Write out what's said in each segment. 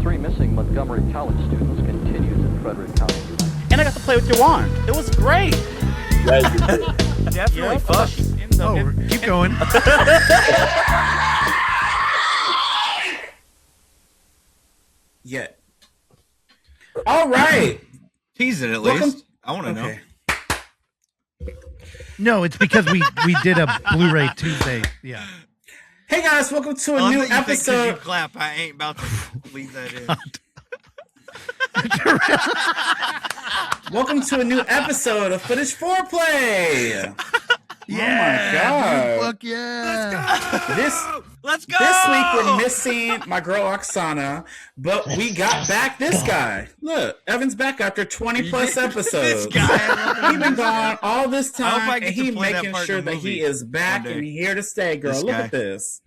three missing Montgomery College students continues in Frederick County. And I got to play with your wand. It was great. Definitely fun. Keep going. Yeah. All right. Tease it at least. I want to know. No, it's because we did a Blu-ray Tuesday. Yeah. Hey guys, welcome to a new You episode. clap. I ain't about to leave that in. Welcome to a new episode of Footage Foreplay. Yeah. Oh my god. Fuck yeah. Let's go. This week we're missing my girl Oksana, but we got back this guy. Look, Evan's back after 20 plus episodes. This guy. He's been gone all this I hope time, I get and to he play that making part in sure the that he movie is back one day. and here to stay, girl. This Look guy. at this.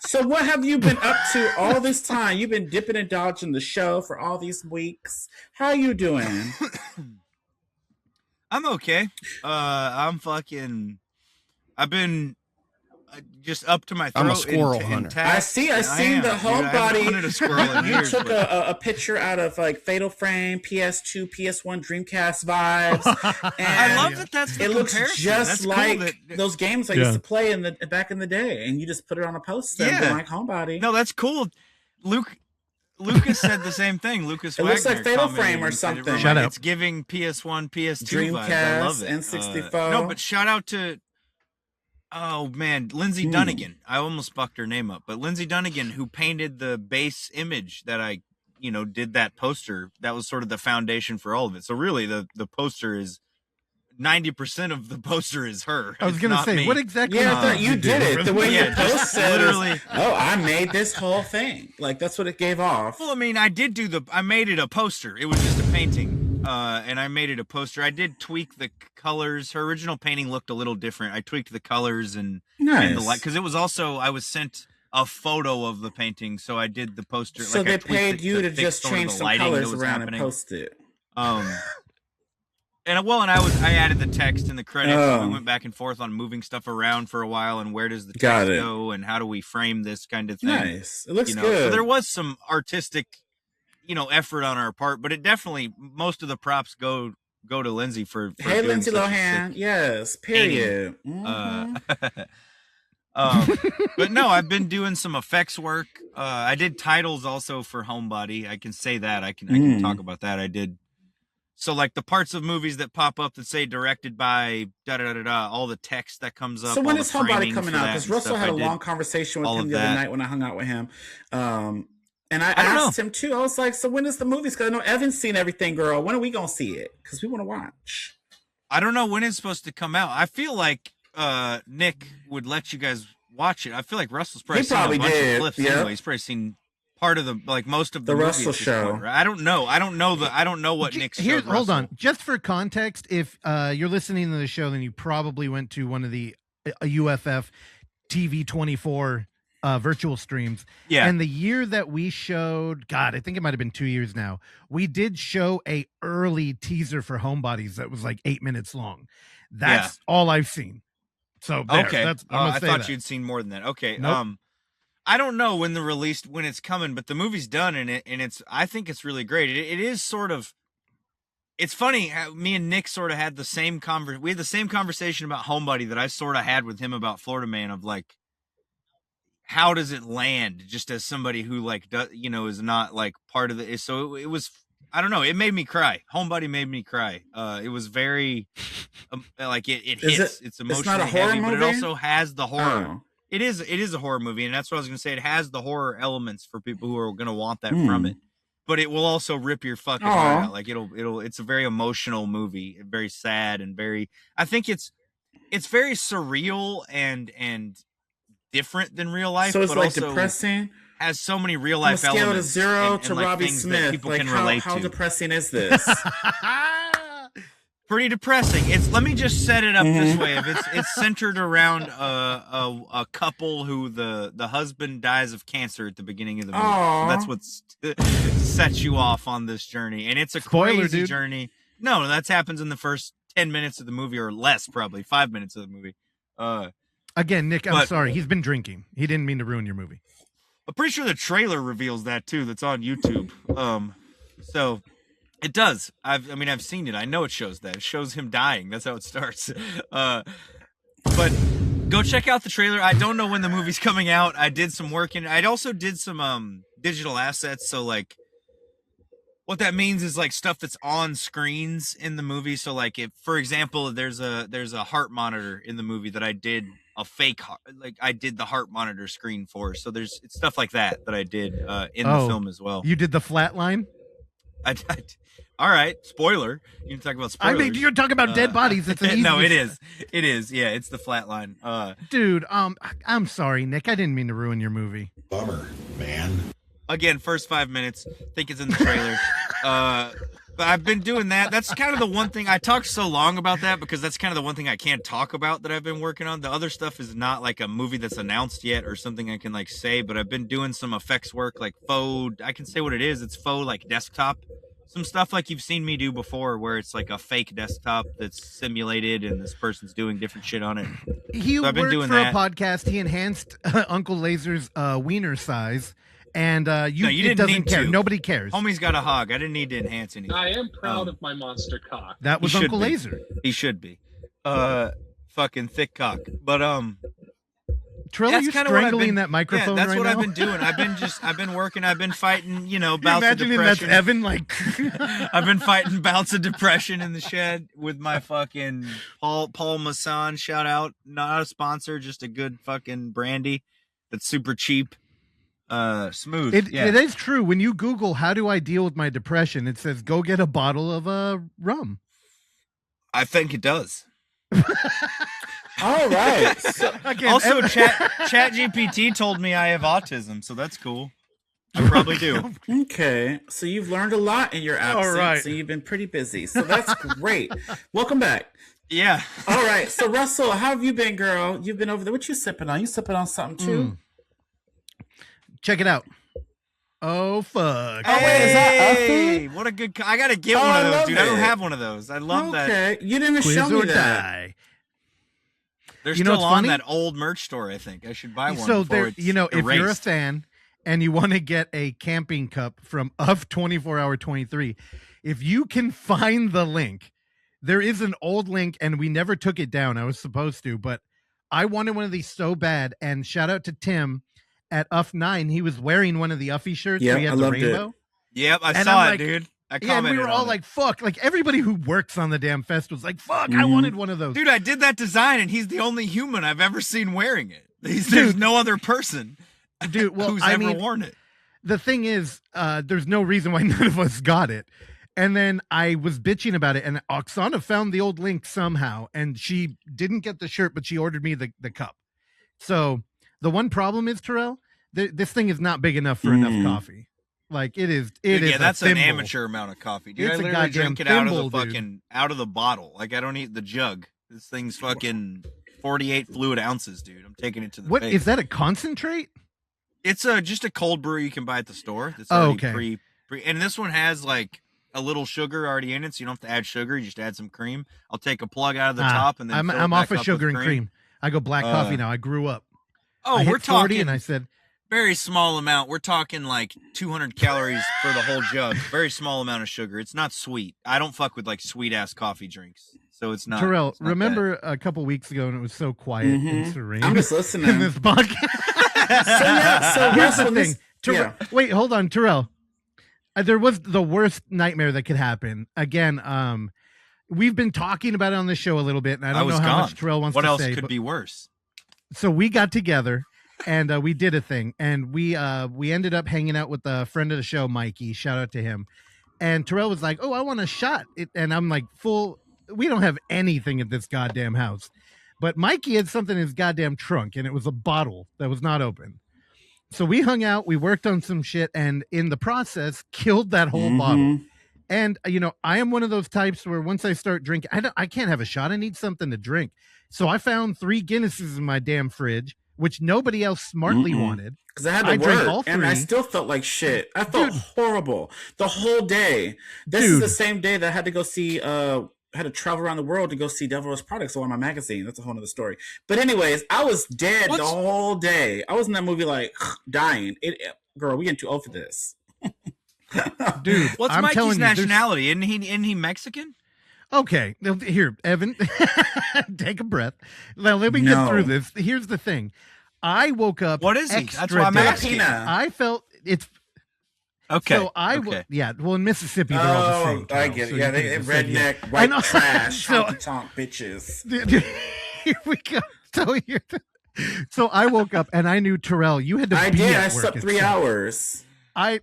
So what have you been up to all this time? You've been dipping and dodging the show for all these weeks. How you doing? I'm okay. I've been just up to my throat. I'm a squirrel in hunter. tasks. I seen the whole Dude, I body. haven't hunted a squirrel in You years, took but- a picture out of like Fatal Frame, PS2, PS1, Dreamcast vibes. And I love that. That's the it looks comparison. just That's like cool that, those games I used to play in the back in the day, and you just put it on a poster and Yeah. be like homebody. No, that's cool. Lucas said the same thing. Lucas It looks Wagner like Fatal commented Frame or and said it something. Shut up. It's giving PS1, PS2 vibes. I love it. Dreamcast, N64. No, but shout out to Lindsay Dunnigan. I almost fucked her name up, but Lindsay Dunnigan, who painted the base image that I, did that poster. That was sort of the foundation for all of it. So really, the poster is 90% of the poster is her. I was It's going to not say, me. what exactly? Yeah, I thought you did it. The way Yeah, your post just said, literally. I made this whole thing. Like that's what it gave off. Well, I mean, I made it a poster. It was just a painting, and I made it a poster. I did tweak the colors. Her original painting looked a little different. I tweaked the colors and the light, Nice. because it was also, I was sent a photo of the painting, so I did the poster. So I they tweaked paid it you to fix just some of change the some lighting that colors was around happening. and post it. And I added the text and the credits. Oh. We went back and forth on moving stuff around for a while, and where does the Got text it. go, and how do we frame this kind of thing. Nice. It looks So good. there was some artistic, effort on our part, but it definitely, most of the props go to Lindsay for Hey, doing Lindsay such a Lohan. sick Yes. Period. Mhm. but no, I've been doing some effects work. I did titles also for Homebody. I can say that. I can talk about that. I did. So like the parts of movies that pop up that say directed by all the text that comes up. So when all is the Homebody framing coming for out? that Because and Russell stuff, had I a did long conversation with all him of the other that. night when I hung out with him. And I I don't asked him too. I was like, so when is the movies? Because I know Evan's seen everything, girl. When are we going to see it? Because we want to watch. I don't know when it's supposed to come out. I feel like Nick would let you guys watch it. I feel like Russell's probably He seen probably a bunch did, of clips yeah. anyway. He's probably seen part of most of the The movie Russell at this show. point, right? I don't know. I don't know what Nick's Here, showed hold on. Russell. Just for context, if you're listening to the show, then you probably went to one of the UFF TV 24 virtual streams. Yeah. And the year that we showed, God, I think it might have been 2 years now. We did show a early teaser for Homebodies that was like 8 minutes long. That's all I've seen. So there, Okay. that's, I'm gonna I say thought that. you'd seen more than that. Okay. Nope. I don't know when when it's coming, but the movie's done and I think it's really great. It is sort of, it's funny how me and Nick sort of had the same we had the same conversation about Homebody that I sort of had with him about Florida Man, of like, how does it land just as somebody who like does, is not like part of the, so it was, I don't know. It made me cry. Homebody made me cry. It was very, like it Is hits. it- It's it's not emotionally a horror heavy, but it movie? also has the horror. Oh. It is a horror movie, and that's what I was going to say. It has the horror elements for people who are going to want that Hmm. from it, but it will also rip your fucking Aw. heart out. Like it's a very emotional movie, very sad and very. I think it's very surreal and different than real life. So it's but like also depressing. has so many real On a life scale of elements 0 and, to and, like, Robbie things that Smith, people like can relate how to. depressing is this? Pretty depressing. Let me just set it up Mm-hmm. this way. If it's centered around a couple who the husband dies of cancer at the beginning of the movie. So Aw. that's what sets you off on this journey, and it's a Spoiler, crazy dude. journey. No, that happens in the first 10 minutes of the movie, or less, probably 5 minutes of the movie. Again, Nick, I'm But- sorry. He's been drinking. He didn't mean to ruin your movie. I'm pretty sure the trailer reveals that too. That's on YouTube. So it does. I've seen it. I know it shows that. It shows him dying. That's how it starts. But go check out the trailer. I don't know when the movie's coming out. I did some work in it. I also did some digital assets. So like, what that means is like stuff that's on screens in the movie. So like, if for example, there's a heart monitor in the movie that I did a fake heart, like I did the heart monitor screen for. So it's stuff like that I did in the film as well. You did the flatline? All right, spoiler. You can talk about spoilers. I mean, you're talking about dead bodies. It's an easy. No, it is. It is. Yeah, it's the flatline. Dude, I'm sorry, Nick. I didn't mean to ruin your movie. Bummer, man. Again, first 5 minutes. Think it's in the trailer. But I've been doing that. That's kind of the one thing I talked so long about that because that's kind of the one thing I can't talk about that I've been working on. The other stuff is not like a movie that's announced yet or something I can like say, but I've been doing some effects work like faux. I can say what it is. It's faux like desktop. Some stuff like you've seen me do before where it's like a fake desktop that's simulated and this person's doing different shit on it. He worked for a podcast. He enhanced Uncle Laser's wiener size. And you didn't need care. to. Nobody cares. Homie's got a hog. I didn't need to enhance anything. I am proud of my monster cock. That was Uncle Laser. He should be. Fucking thick cock. But Terrell, are you strangling that microphone that's right what now? I've been doing. I've been working. I've been fighting, bouts of imagining depression. that's Evan, like I've been fighting bouts of depression in the shed with my fucking Paul Masson. Shout out, not a sponsor, just a good fucking brandy that's super cheap. Smooth. It is true. When you Google how do I deal with my depression, it says go get a bottle of rum. I think it does. All right. So, again, also, ChatGPT told me I have autism, so that's cool. I probably do. Okay, so you've learned a lot in your absence, All right. and you've been pretty busy, so that's great. Welcome back. Yeah. All right, so Russell, how have you been, girl? You've been over there. What you sipping on? You sipping on something too? Check it out. Oh fuck! Oh wait, is that Hey, what a good! I gotta get one of those, dude. I don't have one of those. I love that. Okay, you didn't even Quiz show me or that. die. They're You know still what's on funny? that old merch store. I think I should buy one. So before there, it's if you're a erased. fan and you want to get a camping cup from of 24-hour 23, if you can find the link, there is an old link, and we never took it down. I was supposed to, but I wanted one of these so bad. And shout out to Tim at UF9. He was wearing one of the Uffy shirts. Yeah, where he had I the loved it. rainbow. Yep, I And saw I'm it, like- dude. I Yeah, and commented we were on all it. like, fuck. Like, everybody who works on the damn fest was like, fuck, I Mhm. wanted one of those. Dude, I did that design, and he's the only human I've ever seen wearing it. There's no other person Dude, well, who's I ever mean, worn it. the thing is, there's no reason why none of us got it. And then I was bitching about it, and Oksana found the old link somehow, and she didn't get the shirt, but she ordered me the cup. So the one problem is, Terrell, this thing is not big enough for enough coffee. Like it is. Dude, is. yeah, that's a an thimble. amateur amount of coffee, dude. It's I a literally goddamn drink it out of thimble, the dude. fucking out of the bottle. Like I don't eat the jug. This thing's fucking 48 fluid ounces, dude. I'm taking it to the What face. is that? A concentrate? It's just a cold brew you can buy at the store. That's Oh, already okay. pre and this one has like a little sugar already in it, so you don't have to add sugar. You just add some cream. I'll take a plug out of the top and then I'm fill it off back of up sugar with and cream. I go black coffee now. I grew up. Oh, I hit we're 40 talking and I said, very small amount. We're talking like 200 calories for the whole jug. Very small amount of sugar. It's not sweet. I don't fuck with like sweet ass coffee drinks, so it's not. Terrell, it's not remember a couple weeks ago when it was so quiet and serene? I'm just in listening. this podcast. So Here's Russell, the thing. yeah. Wait, hold on, Terrell. There was the worst nightmare that could happen. Again, we've been talking about it on the show a little bit, and I don't know was how gone. much Terrell wants What to else say. could but- be worse? So we got together and we did a thing, and we ended up hanging out with a friend of the show, Mikey. Shout out to him. And Terrell was like, "Oh, I want a shot," and I'm like, "Full. We don't have anything at this goddamn house." But Mikey had something in his goddamn trunk, and it was a bottle that was not open. So we hung out, we worked on some shit, and in the process, killed that whole bottle. And I am one of those types where once I start drinking, I can't have a shot. I need something to drink. So I found 3 Guinnesses in my damn fridge, which nobody else smartly wanted. Because I had to I drank work, all and I 3. still felt like shit. I felt horrible the whole day. This is Dude. the same day that I had to go see had to travel around the world to go see Devil Wears Prada on my magazine. That's a whole other story. But anyways, I was dead the whole day. I was in that movie like dying. Girl, we getting too old for this. Dude, What's I'm telling Mikey's you, nationality? Isn't he Mexican? Okay, here, Evan, take a breath. Now, let me get through this. Here's the thing. I woke up. What is he? That's why I'm asking. I felt it's okay. So well, in Mississippi, they're all the same. I get it. So they redneck, white trash, honky-tonk bitches. Here we go. So I woke up and I knew, Terrell, you had to I be did. at I work slept 3 hours. I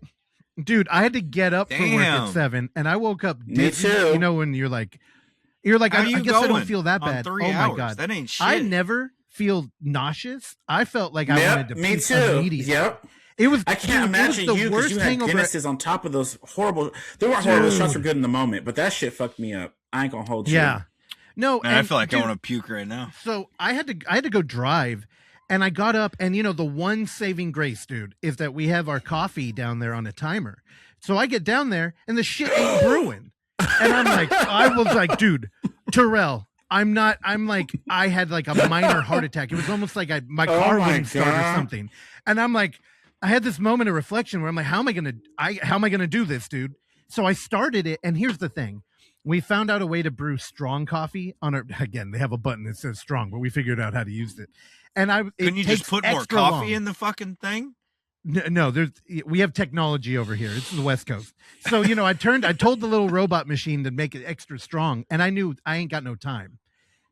had to get up for work at 7, and I woke up. Me too. You know when you're like, I guess I don't feel that bad. On 3 oh hours? my god, that ain't shit. I never feel nauseous. I felt like I wanted to me puke too. immediately. Yep. It was. I can't imagine you because you had Guinnesses on top of those horrible. They weren't horrible. Shots were good in the moment, but that shit fucked me up. I ain't gonna hold you. Yeah. No, man, I feel like I want to puke right now. So I had to go drive, and I got up, and the one saving grace, dude, is that we have our coffee down there on a timer. So I get down there, and the shit ain't brewing, and I was like, dude, Terrell. I had like a minor heart attack. It was almost like my car wouldn't start or something. And I'm like, I had this moment of reflection where I'm like, how am I gonna do this, dude? So I started it, and here's the thing. We found out a way to brew strong coffee again, they have a button that says strong, but we figured out how to use it. And Couldn't you just put more coffee in the fucking thing? No, we have technology over here. It's the West Coast. So, I told the little robot machine to make it extra strong, and I knew I ain't got no time.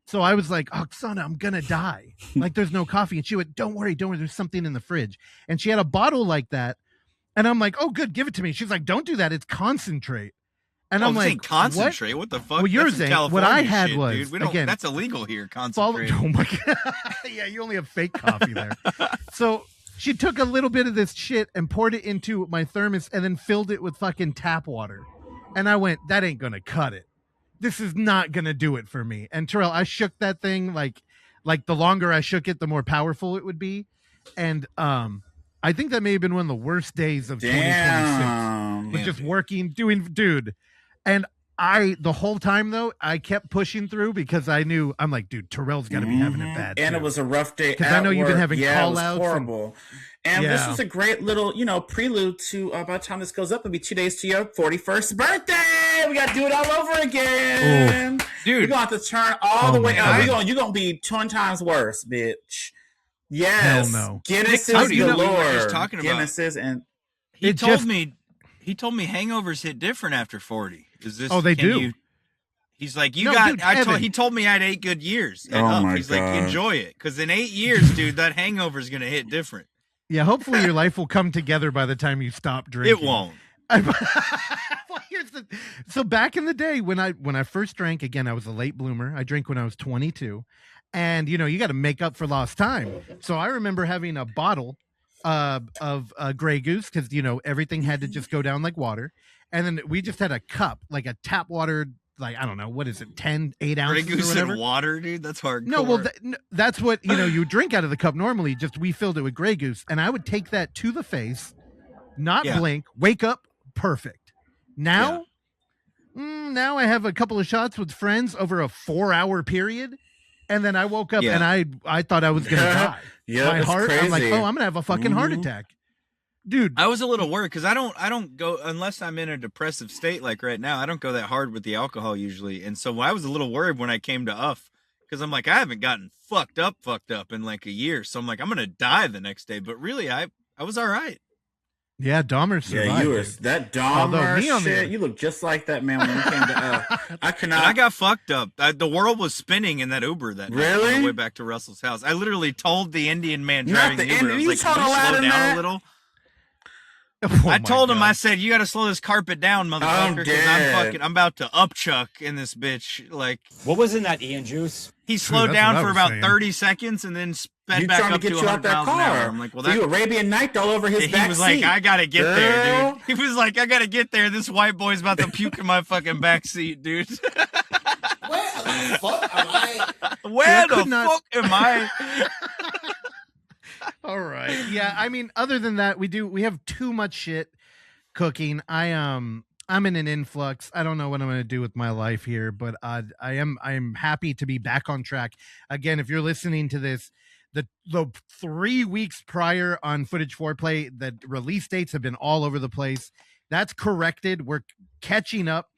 So I was like, Oksana, I'm going to die. Like, there's no coffee. And she went, don't worry. There's something in the fridge. And she had a bottle like that. And I'm like, oh, good. Give it to me. She's like, don't do that. It's concentrate. And I'm like, concentrate? What the fuck? Well, yours ain't. What I had was, dude. again. That's illegal here, concentrate. Oh, my God. Yeah, you only have fake coffee there. So she took a little bit of this shit and poured it into my thermos and then filled it with fucking tap water. And I went, that ain't going to cut it. This is not going to do it for me. And Terrell, I shook that thing like the longer I shook it, the more powerful it would be. And I think that may have been one of the worst days of 2026. With just working, dude. And the whole time though, I kept pushing through because I'm like, dude, Terrell's got to be having it bad. And too. It was a rough day. Because I know you've been having call outs. Horrible. And this is a great little, prelude to, by the time this goes up, it'll be 2 days to your 41st birthday. We got to do it all over again. Ooh. Dude. We're going to have to turn all the way up. You're going to be 10 times worse, bitch. Yes. Hell no. Guinness's galore. You know we were just talking about. Guinness's and... He told me hangovers hit different after 40. Is this? Oh, they do. He's like, he told me I had 8 good years. He's God. like, enjoy it. Because in 8 years, dude, that hangover is going to hit different. Yeah, hopefully your life will come together by the time you stop drinking. It won't. So back in the day when I first drank, again, I was a late bloomer. I drank when I was 22. And, you got to make up for lost time. So I remember having a bottle of Grey Goose because, everything had to just go down like water. And then we just had a cup, like a tap water, like, I don't know, what is it, 8 ounces Grey Goose or whatever? and water, dude? That's hardcore. No, well, that's what, you drink out of the cup normally. Just we filled it with Grey Goose. And I would take that to the face, not blink, wake up, perfect. Now, now I have a couple of shots with friends over a 4-hour period. And then I woke up and I thought I was going to die. My heart, crazy. I'm like, I'm going to have a fucking heart attack. Dude, I was a little worried because I don't go unless I'm in a depressive state like right now. I don't go that hard with the alcohol usually, and so I was a little worried when I came to UF because I'm like I haven't gotten fucked up in like a year, so I'm like I'm gonna die the next day. But really, I was all right. Yeah, Dahmer survived. Yeah, you were that Dahmer shit. You look just like that man when you came to. I could not. I got fucked up. The world was spinning in that Uber that night on the way back to Russell's house. I literally told the Indian man driving the Uber, I was like, "Can you slow down a little?" I told him, I said, you got to slow this carpet down, motherfucker, because I'm about to upchuck in this bitch. Like, what was in that Ian juice? He slowed down for about 30 seconds and then sped back up to 100 miles an hour. I'm like, well, you Arabian Night all over his back He was like, I got to get there, dude. He was like, I got to get there. This white boy's about to puke in my fucking back seat, dude. Where the fuck am I? Where the fuck am I? All right. Yeah, I mean, other than that, we have too much shit cooking. I I'm in an influx. I don't know what I'm going to do with my life here, but I am happy to be back on track. Again, if you're listening to this, the 3 weeks prior on Footage Foreplay, the release dates have been all over the place. That's corrected. We're catching up.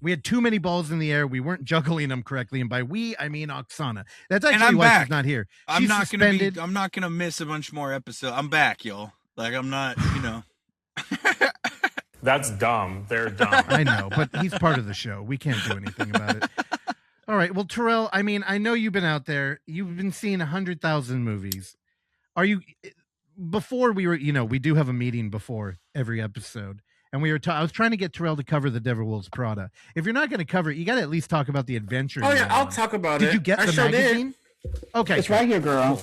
We had too many balls in the air. We weren't juggling them correctly, and by we, I mean Oksana. That's actually why she's not here. She's suspended. I'm not gonna miss a bunch more episodes. I'm back, y'all. Like I'm not, That's dumb. They're dumb. I know, but he's part of the show. We can't do anything about it. All right. Well, Terrell, I mean, I know you've been out there. You've been seeing 100,000 movies. Are you? Before we were, we do have a meeting before every episode. And we were. I was trying to get Terrell to cover the Devil Wears Prada. If you're not going to cover it, you got to at least talk about the adventure. Oh yeah, I'll talk about it. Did you get the magazine? Okay, it's right here, girl.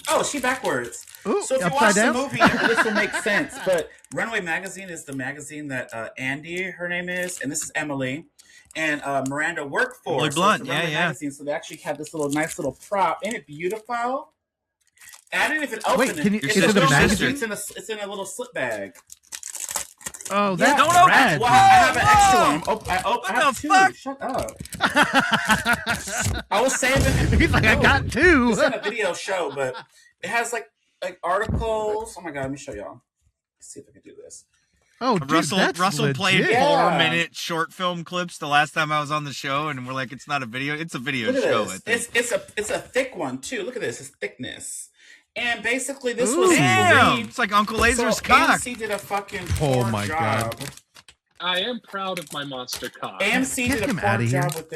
Oh, she backwards. Ooh, so if you watch the movie, this will make sense. But Runaway Magazine is the magazine that Andy, her name is, and this is Emily, and Miranda worked for. Emily Blunt, Magazine. So they actually have this nice little prop. Ain't it beautiful? And I didn't even open it. Can you, it's is it a magazine? It's in a little slip bag. Oh, that's don't open rad. it. Well, I have an extra one. I have the two. fuck? Shut up. I was saving. He's like, I got two. It's not a video show, but it has like articles. Oh my god, let me show y'all. Let's see if I can do this. Oh, dude, Russell played Yeah. 4-minute short film clips the last time I was on the show, and we're like, it's not a video, it's a video Look at show. this. I think. It's a thick one too. Look at this. It's thickness. And basically, this Ooh. was Damn, free. it's like Uncle Laser's so cock. AMC did a fucking Oh poor my job. God. I am proud of my monster cock. AMC Get did a him poor outta here. job with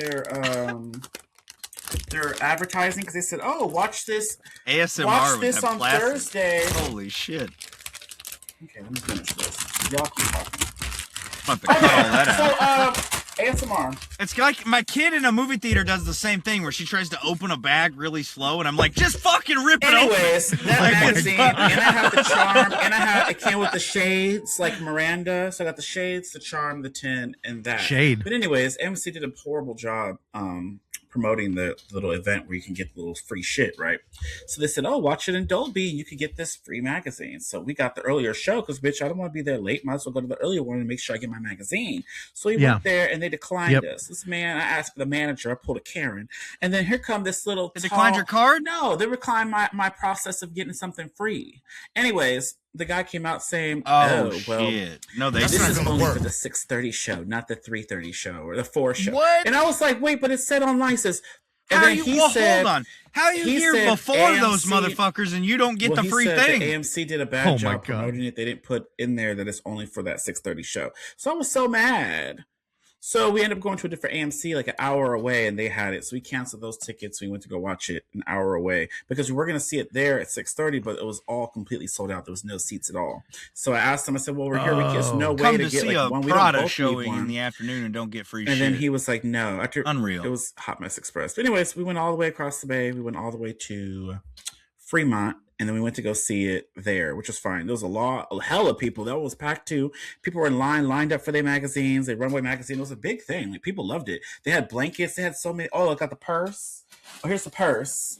their advertising because they said, "Oh, watch this. ASMR Watch with this that on plastic. Thursday." Holy shit! Okay, let me finish this. Y'all keep talking. I'm about to cut all that out. So, ASMR. It's like my kid in a movie theater does the same thing where she tries to open a bag really slow, and I'm like, just fucking rip it Anyways, open. that Like, magazine, and I have the charm, and it came with the shades, like Miranda. So I got the shades, the charm, the tin, and that. Shade. But anyways, AMC did a horrible job promoting the little event where you can get the little free shit, right? So they said, oh, watch it in Dolby, and you can get this free magazine. So we got the earlier show, because, bitch, I don't want to be there late. Might as well go to the earlier one and make sure I get my magazine. So we went there, and they declined us. This man, I asked the manager, I pulled a Karen, and then here come this little They declined your card? No, they declined my process of getting something free. Anyways, the guy came out saying, oh, well, shit. No, they this didn't. is only for the 6:30 show, not the 3:30 show or the 4 show. What? And I was like, wait, but it said online, it says, and How then you, he well, said, hold on. How are you he here said before those AMC motherfuckers and you don't get well, the he free said thing? that AMC did a bad Oh my job God. promoting it. They didn't put in there that it's only for that 6:30 show. So I was so mad. So we ended up going to a different AMC like an hour away, and they had it. So we canceled those tickets. We went to go watch it an hour away because we were going to see it there at 6:30, but it was all completely sold out. There was no seats at all. So I asked him, I said, well, we're here. There's no way Come to to get see like a one. We don't Prada both need showing one. in the afternoon and don't get free And shit. then he was like, no. After Unreal. It was Hot Mess Express. But anyways, we went all the way across the bay. We went all the way to Fremont. And then we went to go see it there, which was fine. There was a hell of people. That was packed too. People were in line, lined up for their magazines. Their Runway magazine. It was a big thing. Like, people loved it. They had blankets. They had so many. Oh, I got the purse. Oh, here's the purse.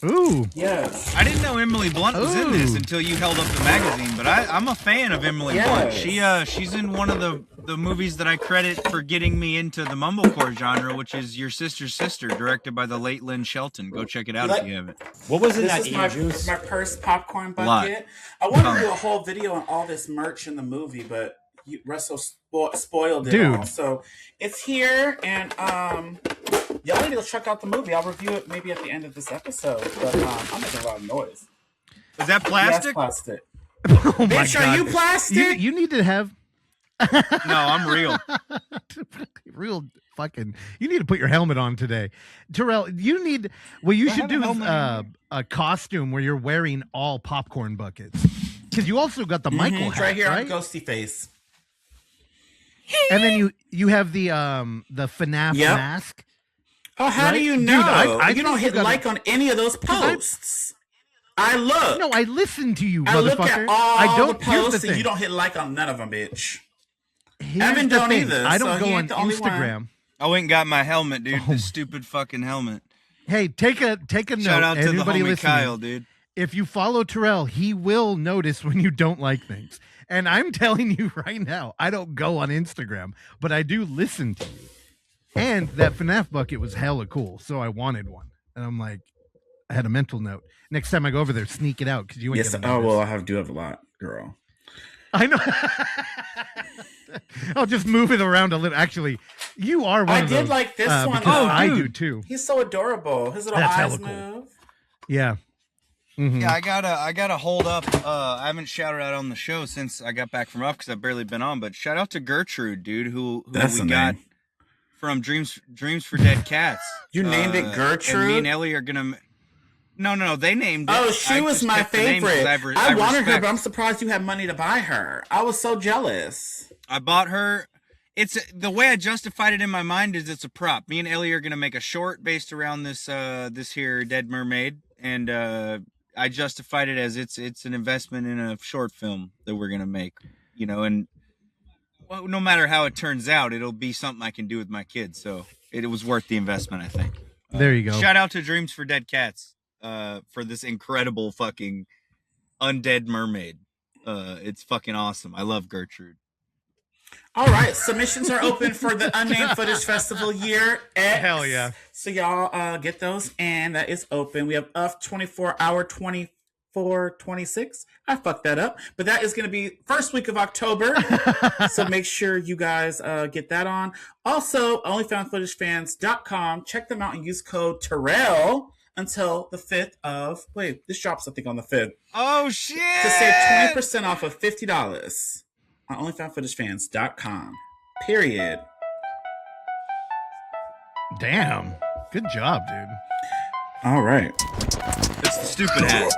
Ooh. Yes. I didn't know Emily Blunt was in this Ooh. until you held up the magazine, but I'm a fan of Emily Blunt. She's in one of the movies that I credit for getting me into the mumblecore genre, which is Your Sister's Sister, directed by the late Lynn Shelton. Go check it out if you haven't. What was in This that is Ian juice? my purse popcorn Lot. bucket. I wanted to do a whole video on all this merch in the movie, but Russell spoiled it Dude. all. So it's here, and y'all need to go check out the movie. I'll review it maybe at the end of this episode, but I'm making a lot of noise. Is that plastic? Yes, plastic. Oh my Bitch, God. are you plastic? You need to have No, I'm real. real fucking. You need to put your helmet on today, Terrell. You need. What you should have a do is helmet a costume where you're wearing all popcorn buckets, because you also got the Michael It's hat, right here right? on Ghosty Face. And then you have the FNAF Yep. mask. Oh, how Right? do you Dude, know? I you don't think hit you gotta- like on any of those posts. I look. No, I listen to you, I look motherfucker. at all I don't. the Here's posts, the and thing. you don't hit like on none of them, bitch. Here's Evan the don't thing. either, I don't so he go on ain't the only one. Instagram. I went and got my helmet, dude. Oh. This stupid fucking helmet. Hey, take a note. Shout out to the everybody homie listening. Kyle, dude. if you follow Terrell, he will notice when you don't like things. And I'm telling you right now, I don't go on Instagram, but I do listen to you. And that FNAF bucket was hella cool, so I wanted one. And I'm like, I had a mental note. Next time I go over there, sneak it out because you ain't Yes. gonna Oh notice. well, I do have a lot, girl. I know. I'll just move it around a little. Actually, you are one I of did those, like this one. because Oh, I dude. do too. He's so adorable. His little That's eyes hella cool. move. Yeah. Mhm. Yeah, I gotta hold up. I haven't shouted out on the show since I got back from up because I've barely been on. But shout out to Gertrude, dude, who That's we the got name. from Dreams for Dead Cats. You named it And me Gertrude? and Ellie are gonna. No, they named it. Oh, she I was just my kept the name 'cause favorite. I wanted her, respect- but I'm surprised you had money to buy her. I was so jealous. I bought her. It's the way I justified it in my mind is it's a prop. Me and Ellie are gonna make a short based around this here dead mermaid, and I justified it as it's an investment in a short film that we're gonna make, and well, no matter how it turns out, it'll be something I can do with my kids. So it was worth the investment, I think. There you go. Shout out to Dreams for Dead Cats for this incredible fucking undead mermaid. It's fucking awesome. I love Gertrude. All right, submissions are open for the Unnamed Footage Festival Year X. Hell yeah. So y'all get those, and that is open. We have UF 24-hour 24-26. I fucked that up, but that is going to be first week of October. So make sure you guys get that on. Also, OnlyFoundFootageFans.com. Check them out and use code Terrell until the 5th of... Wait, this drops, I think, on the 5th. Oh, shit! To save 20% off of $50 on OnlyFoundFootageFans.com. Period. Damn. Good job, dude. All right. That's the stupid hat.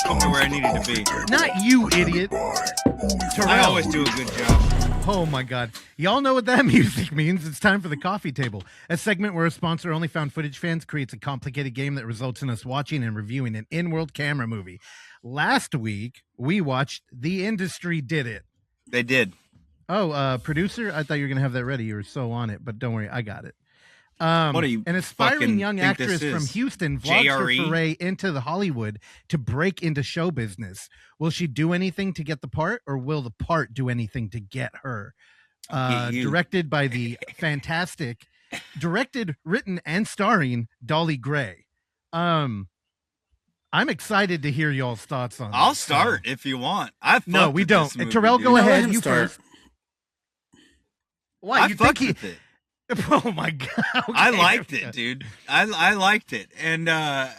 Got me where I needed to be. Not you, idiot. I Terrell. always do a good job. Oh my God. Y'all know what that music means. It's time for the coffee table, a segment where a sponsor, Only Found Footage Fans, creates a complicated game that results in us watching and reviewing an in-world camera movie. Last week, we watched The Industry Did It. They did. Oh, producer, I thought you were going to have that ready. You were so on it, but don't worry, I got it. What do you an aspiring fucking young think actress this from is? Houston vlogs her JRE? foray into the Hollywood to break into show business. Will she do anything to get the part, or will the part do anything to get her? Get you. Directed by the fantastic, written, and starring Dolly Gray. I'm excited to hear y'all's thoughts on I'll this. start if you want. I No, fucked we with don't. this movie, Terrell, dude. go No, let ahead. him You start. first. Why? I You fucked think with it. Oh my God. I Okay. liked it, dude. I liked it. And let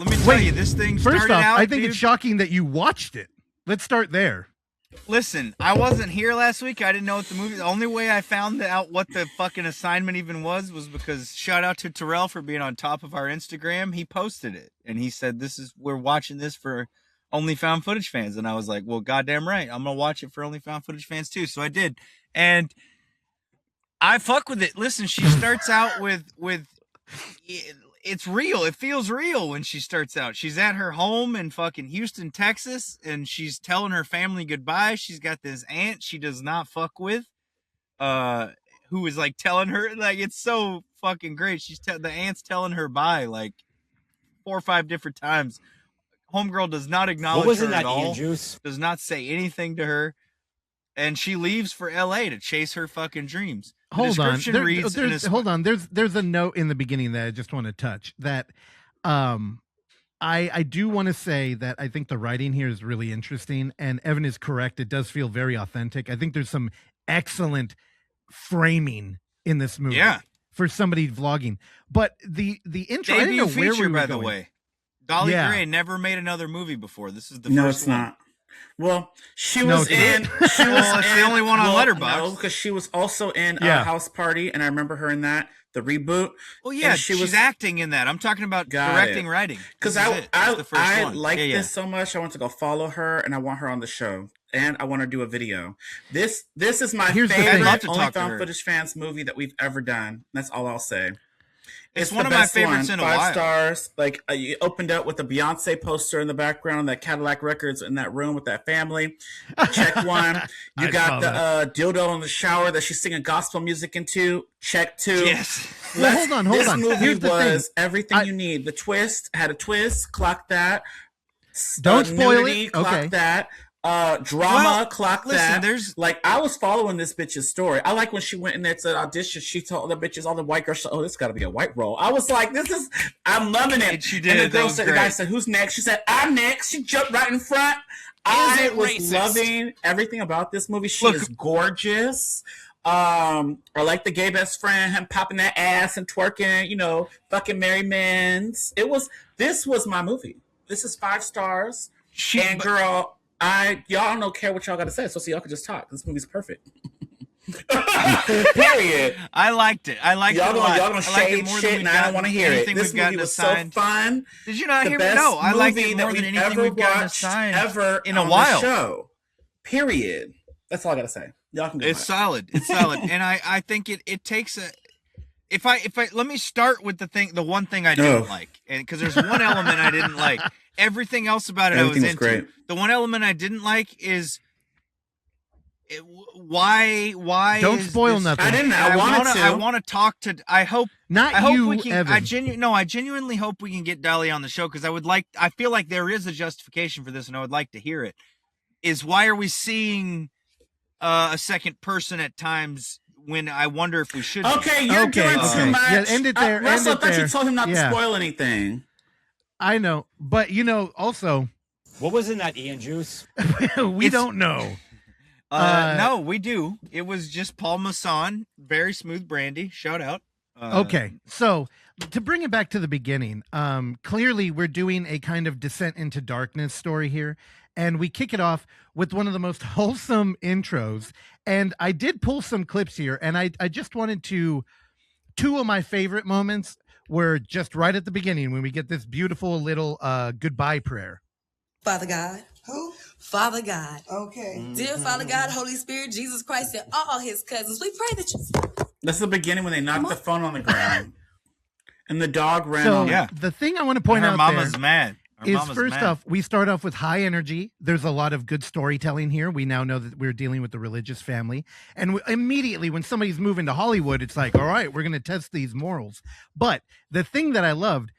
me tell you, this thing started First off, out, I think dude, it's shocking that you watched it. Let's start there. Listen, I wasn't here last week. I didn't know what the movie. The only way I found out what the fucking assignment even was because shout out to Terrell for being on top of our Instagram. He posted it and he said, we're watching this for Only Found Footage Fans. And I was like, well, goddamn right. I'm going to watch it for Only Found Footage Fans too. So I did. And I fuck with it. Listen, she starts out with it's real. It feels real when she starts out. She's at her home in fucking Houston, Texas, and she's telling her family goodbye. She's got this aunt she does not fuck with, who is like telling her, like, it's so fucking great. The aunt's telling her bye like 4 or 5 different times. Homegirl does not acknowledge What was her in at that all. Ian juice? Does not say anything to her, and she leaves for LA to chase her fucking dreams. The Hold on. description reads in a- Hold on. There's a note in the beginning that I just want to touch that I do want to say that I think the writing here is really interesting, and Evan is correct. It does feel very authentic. I think there's some excellent framing in this movie. Yeah. For somebody vlogging. But the intro, I didn't know Debut where feature, we were by the going. way. Dolly Yeah. Gray never made another movie before. This is the No, first it's one. not. Well, she No, was it's in. not. She was Well, it's the in- only one on well, Letterboxd. No, because she was also in Yeah. House Party, and I remember her in that, the reboot. Well, yeah, And she she's was acting in that. I'm talking about Got directing, it. writing. Because This is I it. This is the first one. like Yeah. this so much. I want to go follow her, and I want her on the show, and I want her to do a video. This is my Here's the thing. favorite I'd love to Only talk to Found her. Footage Fans movie that we've ever done. That's all I'll say. It's the one of my best favorites one. in a 5 while. stars. Like you opened up with a Beyonce poster in the background, that Cadillac Records in that room with that family. Check one. You I got saw the dildo in the shower that she's singing gospel music into. Check 2. Yes. Well, hold on. This Movie Here's was everything I- you need. The twist had a twist. Clock that. Don't spoil nudity, it. clock Okay. that. Drama, Well, clock listen, that. there's- like, I was following this bitch's story. I like when she went in there to audition. She told the bitches, all the white girls, "Oh, this got to be a white role." I was like, I'm loving it. She did. And the That girl was said, great. the guy said, "Who's next?" She said, "I'm next." She jumped right in front. I it was racist? loving everything about this movie. She Look- is gorgeous. I like the gay best friend, him popping that ass and twerking, fucking Mary Mans. This was my movie. This is 5 stars. Girl, y'all don't care what y'all got to say, so y'all can just talk. This movie's perfect. Period. I liked it. I liked y'all it a lot. Y'all gonna shade shit, and I don't want to hear it. This movie was so fun. Did you not The hear me? best No, I liked movie it that more than we've anything ever we've gotten watched assigned ever in a on the while. show. Period. That's all I gotta say. Y'all can go. It's solid. It's solid, and I think it takes a. If I let me start with the one thing I didn't like, and because there's one element I didn't like. Everything else about it Everything I was was into. great. The one element I didn't like is why Don't is spoil this- nothing. I didn't. I wanted to. I want to talk to. I hope we can. Evan. I genuinely hope we can get Dolly on the show because I feel like there is a justification for this, and I would like to hear it. Is why are we seeing a second person at times when I wonder if we should? Okay, you're doing too much. Yeah, end it there. Russell, end it I thought there. you told him not to spoil anything. I know, but also, What was in that Ian juice? we don't know. No, we do. It was just Paul Masson, very smooth brandy. Shout out. Okay, so to bring it back to the beginning, clearly we're doing a kind of descent into darkness story here, and we kick it off with one of the most wholesome intros. And I did pull some clips here, and I just wanted to. 2 of my favorite moments were just right at the beginning when we get this beautiful little goodbye prayer. Father God. Who? Father God. Okay. Dear Father God, Holy Spirit, Jesus Christ, and all his cousins, we pray that you... That's the beginning when they knocked the phone on the ground. And the dog ran So on it. Yeah. the thing I want to point Her out mama's there mad. Her is mama's first mad. off, we start off with high energy. There's a lot of good storytelling here. We now know that we're dealing with the religious family. And immediately when somebody's moving to Hollywood, it's like, all right, we're going to test these morals. But the thing that I loved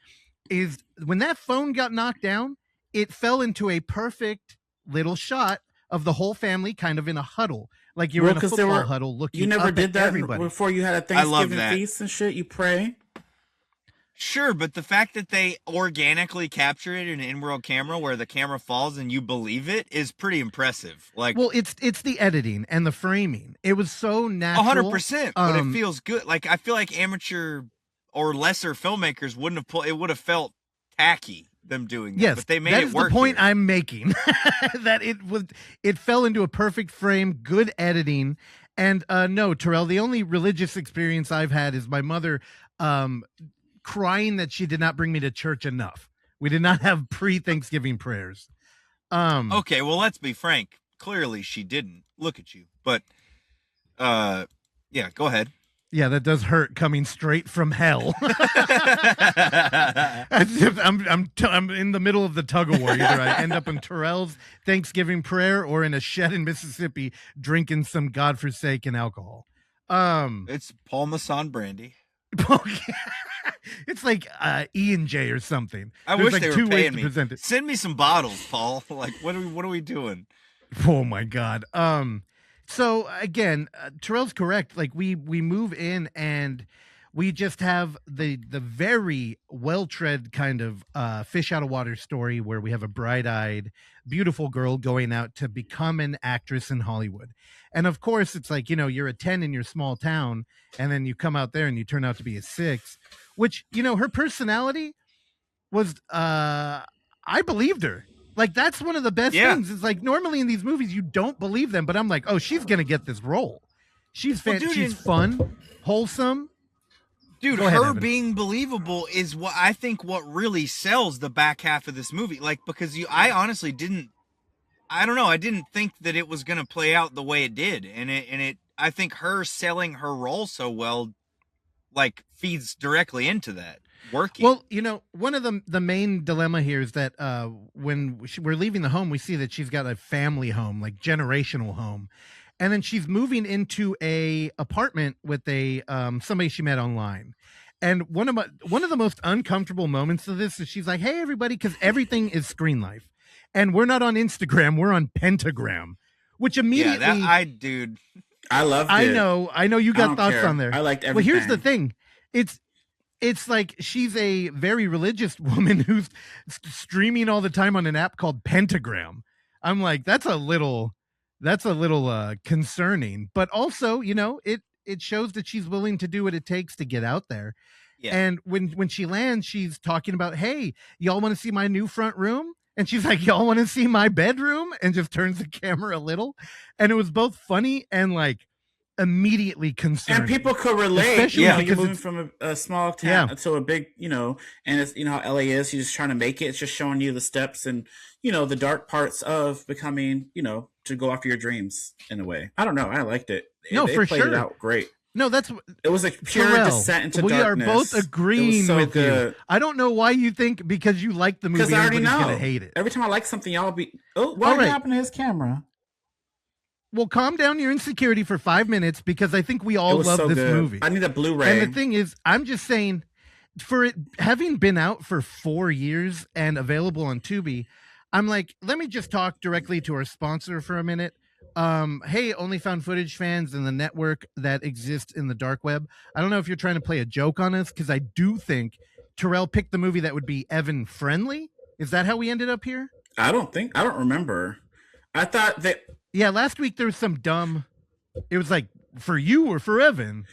is when that phone got knocked down, it fell into a perfect little shot of the whole family kind of in a huddle. Like you're in a 'cause football huddle looking You never up did at that everybody. before you had a I love Thanksgiving that. feast and shit? You pray? Sure, but the fact that they organically capture it in an in-world camera where the camera falls and you believe it is pretty impressive. Like, Well, it's the editing and the framing. It was so natural. 100%, but it feels good. Like, I feel like amateur or lesser filmmakers wouldn't have pulled. It would have felt tacky them doing that. Yes, but they made that it is work. the point here. I'm making. That it fell into a perfect frame, good editing, and no, Terrell. The only religious experience I've had is my mother crying that she did not bring me to church enough. We did not have pre-Thanksgiving prayers. Okay, well, let's be frank. Clearly, she didn't. Look at you. But, yeah, go ahead. Yeah, that does hurt coming straight from hell. I'm in the middle of the tug of war. Either I end up in Terrell's Thanksgiving prayer or in a shed in Mississippi drinking some godforsaken alcohol. It's Paul Masson brandy. Okay. It's like E&J or something. I There's wish like they were two ways paying to me. present it. Send me some bottles, Paul. Like, what are we doing? Oh my God. So again, Terrell's correct. Like we move in and we just have the very well-tread kind of fish out of water story where we have a bright-eyed, beautiful girl going out to become an actress in Hollywood. And of course, it's like, you're a 10 in your small town, and then you come out there and you turn out to be a 6, which, her personality was, I believed her. Like, that's one of the best things. It's like, normally in these movies, you don't believe them, but I'm like, oh, she's going to get this role. She's she's fun, wholesome. Dude, Go ahead, her Evan. being believable is what I think what really sells the back half of this movie. Like, because I honestly didn't, I don't know, I didn't think that it was going to play out the way it did. And I think her selling her role so well, like, feeds directly into that. Working. Well, one of the main dilemma here is that when we're leaving the home, we see that she's got a family home, like generational home, and then she's moving into a apartment with a somebody she met online. And one of the most uncomfortable moments of this is she's like, "Hey, everybody," because everything is screen life. And we're not on Instagram, we're on Pentagram, which immediately dude. I loved it. I know you I got don't thoughts care. on there. I liked Well, everything. here's the thing. It's like she's a very religious woman who's streaming all the time on an app called Pentagram. I'm like, that's a little concerning, but also, it shows that she's willing to do what it takes to get out there. Yeah. And when she lands, she's talking about, hey, y'all want to see my new front room? And she's like, y'all want to see my bedroom? And just turns the camera a little. And it was both funny and like immediately concerning. And people could relate. Especially You're because moving from a small town to a big, and it's, how LA is. You're just trying to make it. It's just showing you the steps and, the dark parts of becoming, to go after your dreams in a way. I don't know. I liked it. No, they for played sure. it out great. No, it was like pure Terrell, descent into we darkness. are both agreeing so with good. you. I don't know why you think because you like the movie, Because I already everybody's know. gonna hate it. Every time I like something, y'all be, what happened to his camera? Well, calm down your insecurity for 5 minutes because I think we all love so this good. movie. I need a Blu-ray. And the thing is, I'm just saying, for it having been out for 4 years and available on Tubi, I'm like, let me just talk directly to our sponsor for a minute. Hey, OnlyFoundFootageFans and the network that exists in the dark web. I don't know if you're trying to play a joke on us because I do think Terrell picked the movie that would be Evan friendly. Is that how we ended up here? I don't remember. I thought that. Yeah, last week there was some dumb. It was like for you or for Evan.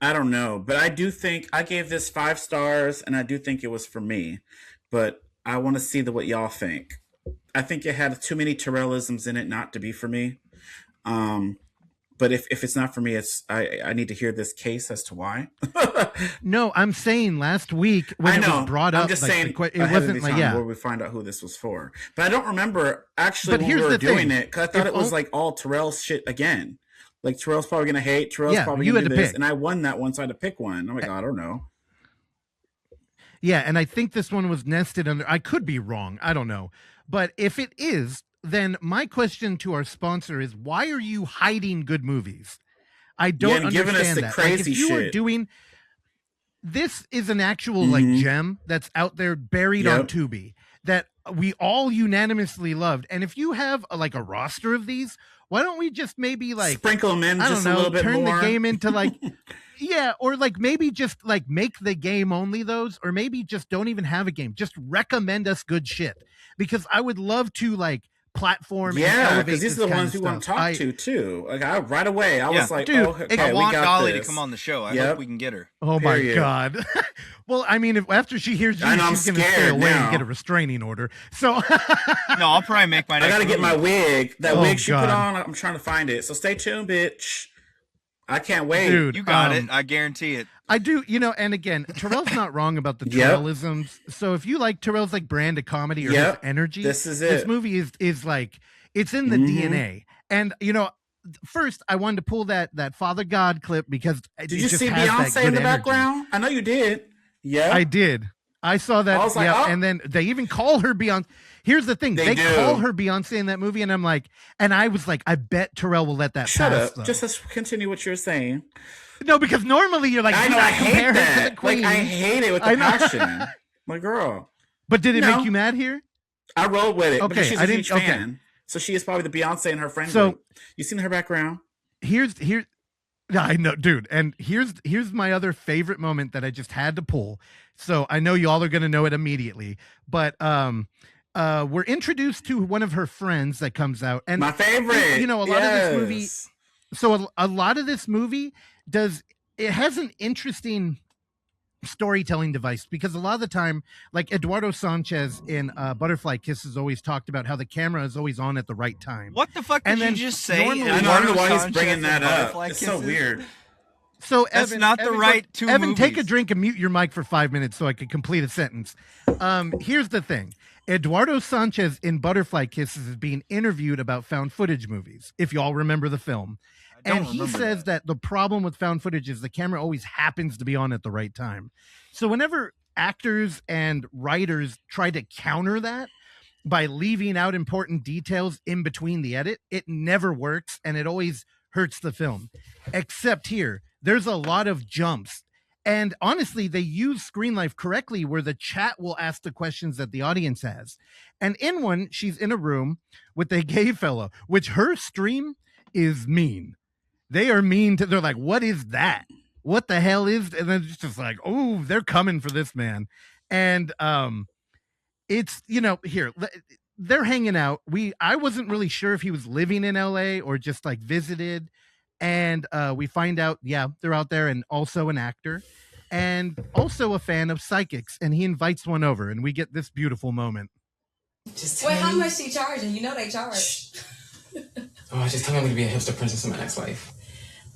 I don't know, but I do think I gave this 5 stars, and I do think it was for me. But I want to see what y'all think. I think it had too many Terrellisms in it not to be for me. But if it's not for me, I need to hear this case as to why. No, I'm saying last week when it was brought up, I'm just like, saying it wasn't like where we find out who this was for. But I don't remember actually But when here's we were the doing thing. it because I thought it was like all Terrell's shit again. Like Terrell's probably gonna hate. Terrell's probably you gonna had do to this, pick. and I won that one, so I had to pick one. Oh my god, I don't know. Yeah, and I think this one was nested under. I could be wrong. I don't know. But if it is, then my question to our sponsor is, why are you hiding good movies? I don't and giving us understand the that. crazy like, if you shit. are doing this is an actual like gem that's out there buried on Tubi that we all unanimously loved. And if you have a roster of these, why don't we just maybe sprinkle them in I just don't know, a little bit turn more. the game into yeah, or maybe just make the game only those, or maybe just don't even have a game. Just recommend us good shit because I would love to platform. Yeah, because these are the ones we want to talk to too. Right away, I was like, dude, okay, I want we got Dolly this. to come on the show. I hope we can get her. Oh Period. my god. Well, I mean, if after she hears you, I know, she's I'm going to stay scared away now. and get a restraining order. So No, I'll probably make my I next gotta get my movie. wig. That Oh, wig she put God. on, I'm trying to find it. So stay tuned, bitch. I can't wait. dude, You got it. I guarantee it. I do, and again, Terrell's not wrong about the Yep. Terrellisms. So if you like Terrell's brand of comedy or Yep. his energy, This is This it. movie is it's in the DNA. And first I wanted to pull that Father God clip because Did you see Beyonce in the background? I know you did. Yeah. I did. I saw that. I was like, oh. And then they even call her Beyonce. Here's the thing. They They do. call her Beyonce in that movie. And I'm like, and I was like, I bet Terrell will let that Shut pass. up. Though. Just let's continue what you're saying. No, because normally you're like, I do know. not I compare hate her to that. the queen. I hate it with I the know. passion. My girl. But did it No. make you mad here? I rolled with it. Okay, Because she's I a didn't- huge fan. So she is probably the Beyonce and her friend So- group. You seen her background? Here's I know, dude. And here's my other favorite moment that I just had to pull. So I know y'all are gonna know it immediately. But we're introduced to one of her friends that comes out, and My favorite. a lot of this movie. Yes. So a lot of this movie has an interesting storytelling device because a lot of the time, like Eduardo Sanchez in Butterfly Kisses always talked about how the camera is always on at the right time. What the fuck And did then you just say? normally- I don't know why he's Sanchez bringing and that up. Butterfly It's so Kisses? weird. So That's Evan, not the right two Evan, take a movies. drink and mute your mic for 5 minutes so I can complete a sentence. Here's the thing. Eduardo Sanchez in Butterfly Kisses is being interviewed about found footage movies, if y'all remember the film. don't And he remember says that the problem with found footage is the camera always happens to be on at the right time. So whenever actors and writers try to counter that by leaving out important details in between the edit, it never works and it always hurts the film. Except here, there's a lot of jumps And honestly, they use Screen Life correctly where the chat will ask the questions that the audience has. And in one, she's in a room with a gay fellow, which her stream is mean. They are mean they're like, what is that? What the hell is, and then it's just like, oh, they're coming for this man. And it's, here, they're hanging out. I wasn't really sure if he was living in LA or just like visited. And we find out, they're out there, and also an actor and also a fan of psychics. And he invites one over, and we get this beautiful moment. Wait, how much she charging? You know they charge. Oh, just tell me I'm going to be a hipster princess in my next life.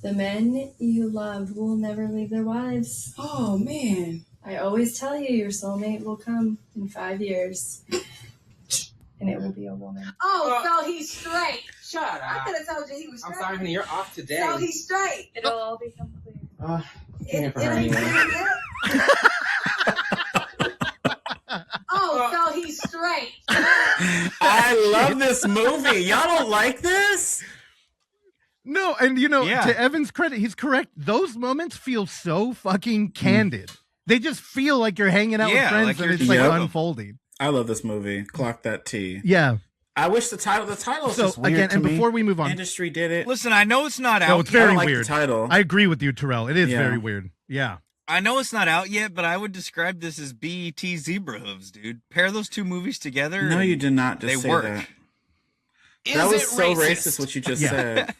The men you love will never leave their wives. Oh, man. I always tell you, your soulmate will come in 5 years. And it will be a woman. Oh, so he's straight. Shut up. I could have told you he was straight. I'm sorry, honey, you're off today. So he's straight. It'll all become clear. Can't for her anyway. Oh, so he's straight. I love this movie. Y'all don't like this? No, and to Evan's credit, he's correct. Those moments feel so fucking candid. They just feel like you're hanging out with friends, like, and it's like unfolding. I love this movie. Clock that T. Yeah. I wish the title is just weird again, to and me. before we move on, Industry did it. Listen, I know it's not out. No, it's very I like weird. The title. I agree with you, Terrell. It is very weird. Yeah. I know it's not out yet, but I would describe this as BET Zebra Hooves, dude. Pair those two movies together. No, you did not just they say work. that. Is that was it so racist what you just said.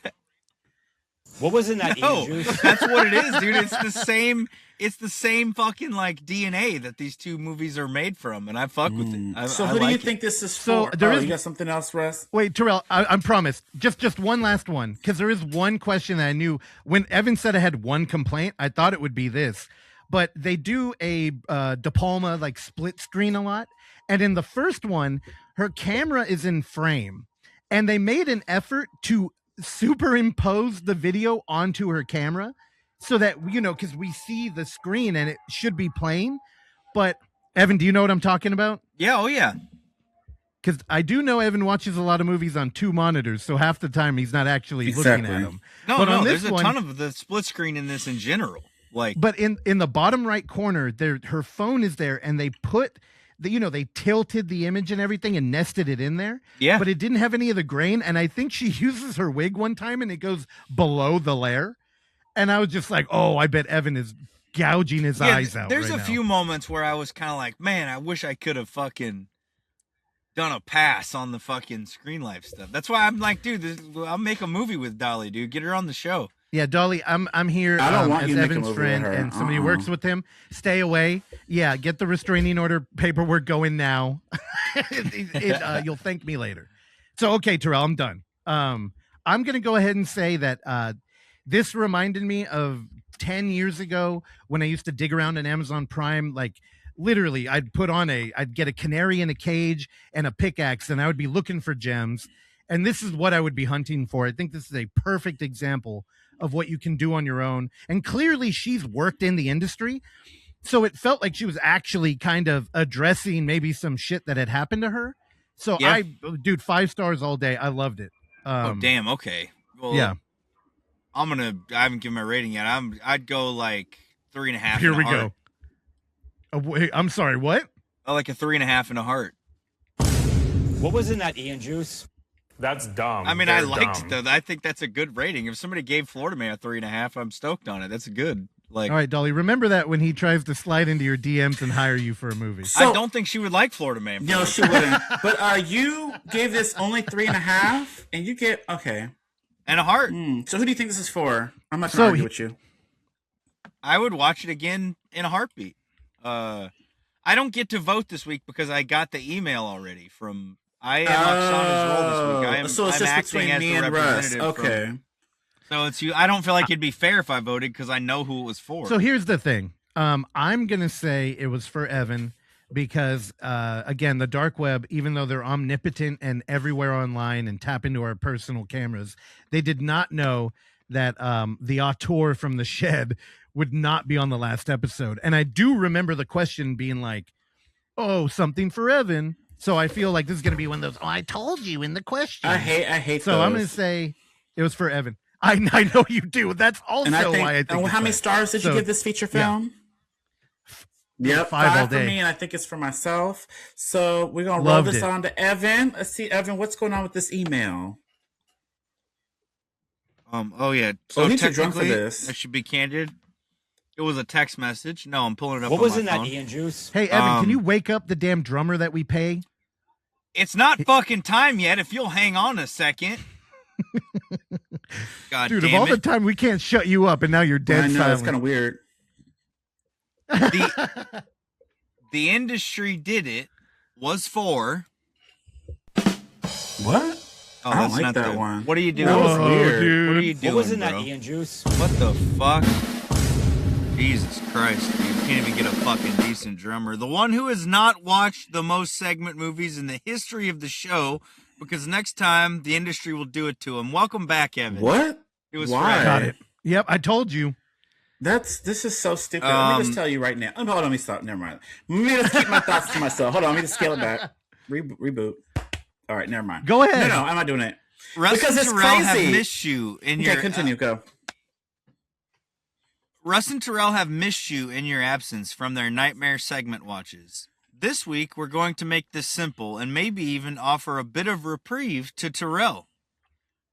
What was in that No, juice? that's what it is, dude. It's the same. It's the same fucking like DNA that these two movies are made from, and I fuck with it. So I who do like you it. think this is So for? there is- You got something else, Russ? Wait, Terrell, I promise. Just one last one, because there is one question that I knew. When Evan said I had one complaint, I thought it would be this. But they do a De Palma like split screen a lot. And in the first one, her camera is in frame. And they made an effort to superimpose the video onto her camera so that, because we see the screen and it should be playing. But Evan, do you know what I'm talking about? Yeah, oh yeah. Because I do know Evan watches a lot of movies on two monitors, so half the time he's not actually looking at them. No, there's a ton of the split screen in this in general. But in the bottom right corner, her phone is there, and they put they tilted the image and everything and nested it in there. Yeah. But it didn't have any of the grain, and I think she uses her wig one time, and it goes below the layer. And I was just like, oh, I bet Evan is gouging his eyes out. There's right a now. few moments where I was kind of like, man, I wish I could have fucking done a pass on the fucking Screen Life stuff. That's why I'm like, dude, I'll make a movie with Dolly, dude. Get her on the show. Yeah, Dolly, I'm here I don't want as you to make a Evan's movie friend, with her. and somebody who works with him. Stay away. Yeah, get the restraining order paperwork going now. You'll thank me later. So, okay, Terrell, I'm done. I'm going to go ahead and say that this reminded me of 10 years ago when I used to dig around in Amazon Prime. Like, literally, I'd get a canary in a cage and a pickaxe, and I would be looking for gems. And this is what I would be hunting for. I think this is a perfect example of what you can do on your own. And clearly she's worked in the industry. So it felt like she was actually kind of addressing maybe some shit that had happened to her. So Yeah. dude, 5 stars all day. I loved it. Oh, damn. Okay. Well, yeah. I haven't given my rating yet. I'd go like 3.5. Here we go. Wait, I'm sorry. What? Oh, like a 3.5 and a heart. What was in that Ian juice? That's dumb. I mean, They're I liked dumb. it though. I think that's a good rating. If somebody gave Florida Man a 3.5, I'm stoked on it. That's good. Like, All right, Dolly, remember that when he tries to slide into your DMs and hire you for a movie. I don't think she would like Florida Man. No, she wouldn't. But you gave this only 3.5, and you get and a heart. So who do you think this is for? I'm not going to argue with you. I would watch it again in a heartbeat. I don't get to vote this week because I got the email already from. I am Oksana's role this week. So it's I'm just acting between as me the and Russ. representative Okay. So it's you. I don't feel like it'd be fair if I voted because I know who it was for. So here's the thing. I'm going to say it was for Evan because, again, the dark web, even though they're omnipotent and everywhere online and tap into our personal cameras, they did not know that the auteur from the shed would not be on the last episode. And I do remember the question being like, oh, something for Evan. So I feel like this is going to be one of those, oh, I told you in the question. I hate So those. I'm going to say it was for Evan. I know you do. That's also And I think, why I think. how many stars did you give this feature film? Yep, 5 all five for day. me, and I think it's for myself. So we're gonna Loved roll this it. on to Evan. Let's see, Evan, what's going on with this email? Oh yeah. So he needs to drunk for technically, this. I should be candid. It was a text message. No, I'm pulling it up. What on was my in phone. that Ian juice? Hey, Evan, can you wake up the damn drummer that we pay? It's not fucking time yet. If you'll hang on a second. God Dude, damn of all it. the time we can't shut you up, and now you're dead I know, silent. it's kind of weird. The industry did it was for. What? Oh, I don't that's like not that the one. What are you doing? That was Whoa, weird. dude. What are you doing, What was in bro? that Ian juice? What the fuck? Jesus Christ, dude. You can't even get a fucking decent drummer. The one who has not watched the most segment movies in the history of the show, because next time the industry will do it to him. Welcome back, Evan. What? It was Why? Friday. Got it. Yep, I told you. This is so stupid. Let me just tell you right now. Hold on, let me stop. Never mind. Let me just keep my thoughts to myself. Hold on, let me just scale it back. Reboot. All right, never mind. Go ahead. No, I'm not doing it. Russ Because and it's Terrell crazy. have missed you in Okay, your continue. Go. Russ and Terrell have missed you in your absence from their nightmare segment watches. This week, we're going to make this simple and maybe even offer a bit of reprieve to Terrell.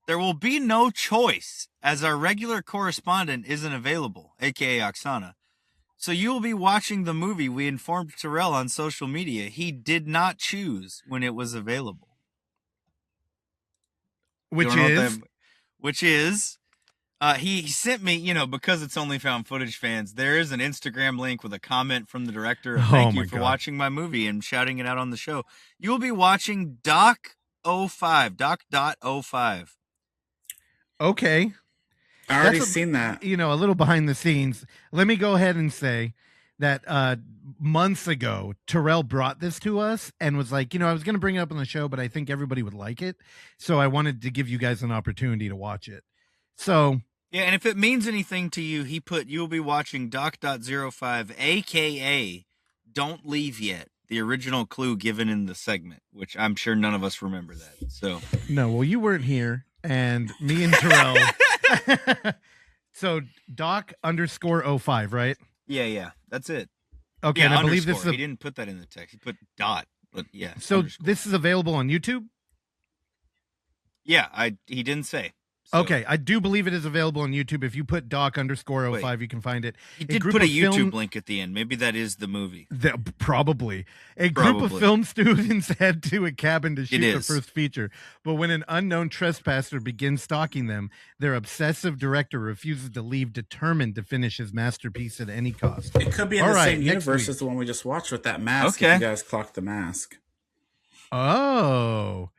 There will be no choice, as our regular correspondent isn't available, aka Oksana. So you will be watching the movie we informed Terrell on social media he did not choose when it was available. Which You don't know what is? Which is, he sent me, because it's OnlyFoundFootageFans, there is an Instagram link with a comment from the director of thank you for watching my movie and shouting it out on the show. You will be watching Doc.05. Okay. I already That's seen that. A little behind the scenes. Let me go ahead and say that months ago, Terrell brought this to us and was like, I was going to bring it up on the show, but I think everybody would like it. So I wanted to give you guys an opportunity to watch it. So. Yeah, and if it means anything to you, he put, you'll be watching Doc.05, a.k.a. Don't Leave Yet, the original clue given in the segment, which I'm sure none of us remember that. So. No, well, you weren't here. And me and Terrell. So Doc_05, right? Yeah, that's it. Okay, yeah, and I believe this is he didn't put that in the text. He put dot, but yeah. So underscore. this is available on YouTube? Yeah, he didn't say. So. Okay, I do believe it is available on YouTube. If you put Doc_05, Wait. you can find it. He did put a YouTube link at the end. Maybe that is the movie. Probably. A group of film students head to a cabin to shoot their first feature. But when an unknown trespasser begins stalking them, their obsessive director refuses to leave, determined to finish his masterpiece at any cost. It could be in the same universe as the one we just watched with that mask. Okay. If you guys clocked the mask. Oh.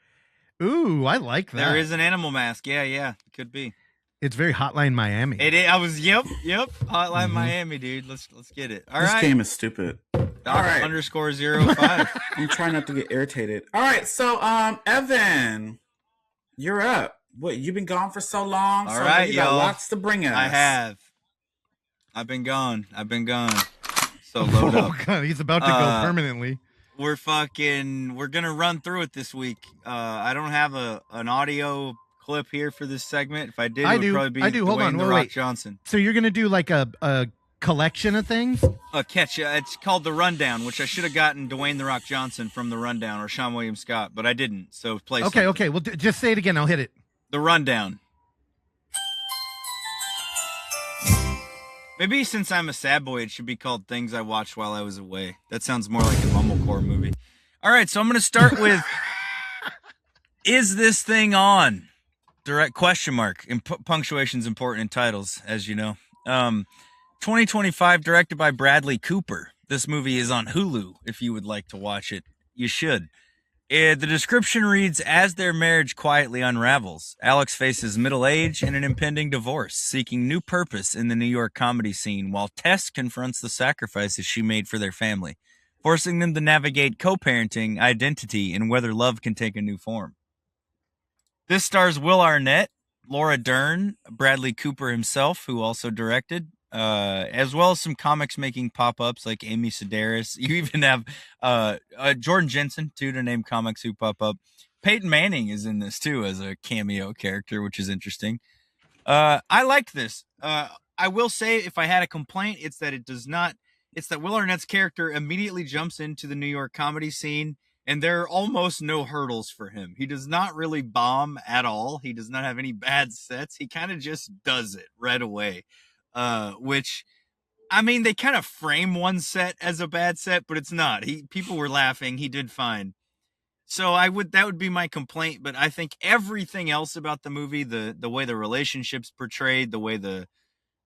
Ooh, I like that. There is an animal mask. Yeah, it could be. It's very Hotline Miami. It is. I was yep. Hotline Miami, dude. Let's get it. All right. This game is stupid. Doc_05. I'm trying not to get irritated. All right, so Evan, you're up. What, you've been gone for so long? All right, you got lots to bring us. I have. I've been gone. So load up. Oh God, he's about to go permanently. We're gonna run through it this week. I don't have an audio clip here for this segment. If I did, it would probably be Hold on, The Rock Johnson. So you're gonna do like a collection of things? It's called The Rundown, which I should have gotten Dwayne The Rock Johnson from The Rundown or Sean William Scott, but I didn't. So play. Okay. Well, just say it again. I'll hit it. The Rundown. Maybe since I'm a sad boy, it should be called Things I Watched While I Was Away. That sounds more like a mumblecore movie. All right, so I'm going to start with, is this thing on? Direct question mark. Punctuation's important in titles, as you know. 2025, directed by Bradley Cooper. This movie is on Hulu. If you would like to watch it, you should. The description reads, as their marriage quietly unravels, Alex faces middle age and an impending divorce, seeking new purpose in the New York comedy scene, while Tess confronts the sacrifices she made for their family, forcing them to navigate co-parenting, identity, and whether love can take a new form. This stars Will Arnett, Laura Dern, Bradley Cooper himself, who also directed, as well as some comics making pop-ups like Amy Sedaris. You even have Jordan Jensen, two to name comics who pop up. Peyton Manning is in this too as a cameo character, which is interesting. I liked this. I will say, if I had a complaint, it's that it does not It's that Will Arnett's character immediately jumps into the New York comedy scene, and there are almost no hurdles for him. He does not really bomb at all. He does not have any bad sets. He kind of just does it right away, which, I mean, they kind of frame one set as a bad set, but it's not. People were laughing. He did fine. So that would be my complaint, but I think everything else about the movie, the way the relationship's portrayed, the way the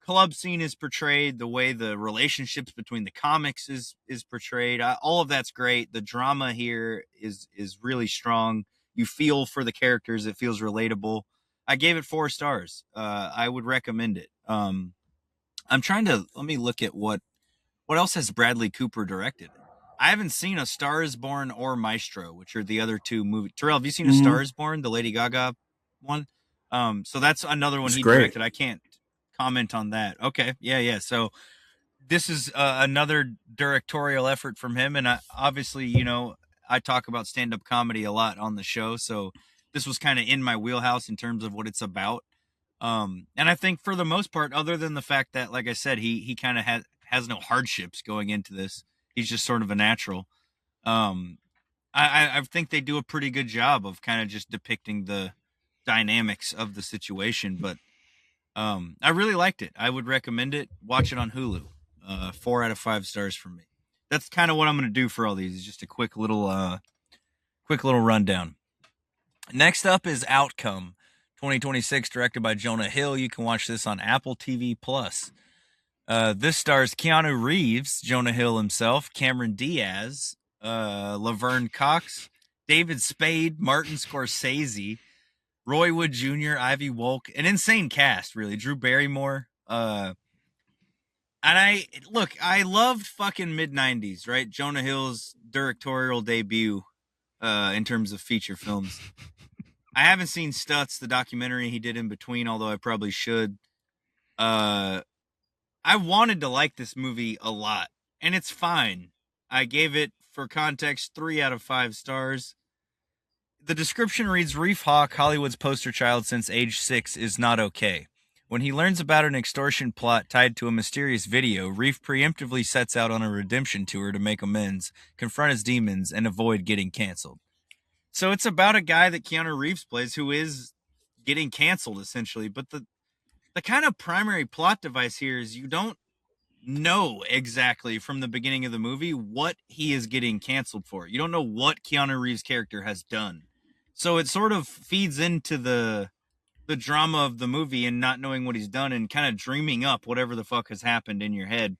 club scene is portrayed, the way the relationships between the comics is portrayed, all of that's great. The drama here is really strong. You feel for the characters. It feels relatable. I gave it 4 stars. I would recommend it. Let me look at what else has Bradley Cooper directed. I haven't seen A Star is Born or Maestro, which are the other 2 movies. Terrell, have you seen A Star is Born, the Lady Gaga one? So that's another one he directed. I can't comment on that. Okay. Yeah. So this is another directorial effort from him. And obviously, I talk about stand-up comedy a lot on the show. So this was kind of in my wheelhouse in terms of what it's about. And I think for the most part, other than the fact that, like I said, he kind of has no hardships going into this. He's just sort of a natural. I think they do a pretty good job of kind of just depicting the dynamics of the situation, but I really liked it. I would recommend it. Watch it on Hulu. 4 out of 5 stars from me. That's kind of what I'm going to do for all these. Is just a quick little rundown. Next up is Outcome, 2026, directed by Jonah Hill. You can watch this on Apple TV Plus. This stars Keanu Reeves, Jonah Hill himself, Cameron Diaz, Laverne Cox, David Spade, Martin Scorsese, Roy Wood Jr., Ivy Wolk, an insane cast, really. Drew Barrymore. And I loved fucking mid-90s, right? Jonah Hill's directorial debut in terms of feature films. I haven't seen Stutz, the documentary he did in between, although I probably should. I wanted to like this movie a lot, and it's fine. I gave it, for context, 3 out of 5 stars. The description reads, Reef Hawk, Hollywood's poster child since age 6, is not okay. When he learns about an extortion plot tied to a mysterious video, Reef preemptively sets out on a redemption tour to make amends, confront his demons, and avoid getting canceled. So it's about a guy that Keanu Reeves plays who is getting canceled, essentially. But the kind of primary plot device here is you don't know exactly from the beginning of the movie what he is getting canceled for. You don't know what Keanu Reeves' character has done. So it sort of feeds into the drama of the movie and not knowing what he's done and kind of dreaming up whatever the fuck has happened in your head.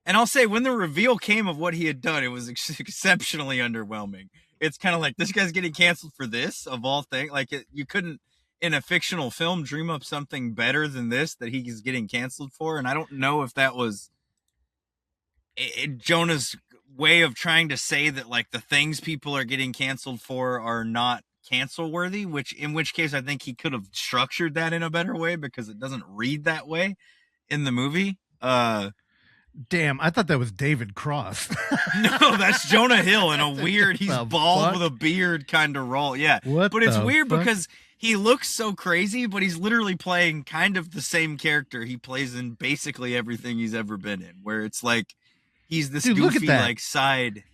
And I'll say, when the reveal came of what he had done, it was exceptionally underwhelming. It's kind of like, this guy's getting canceled for this, of all things. Like, you couldn't, in a fictional film, dream up something better than this that he's getting canceled for. And I don't know if that was Jonah's way of trying to say that, like, the things people are getting canceled for are not cancel worthy, in which case I think he could have structured that in a better way, because it doesn't read that way in the movie. Damn, I thought that was David Cross. No, that's Jonah Hill in a weird, he's bald with a beard kind of role. Yeah. But it's weird because he looks so crazy, but he's literally playing kind of the same character he plays in basically everything he's ever been in, where it's like he's this goofy, like, side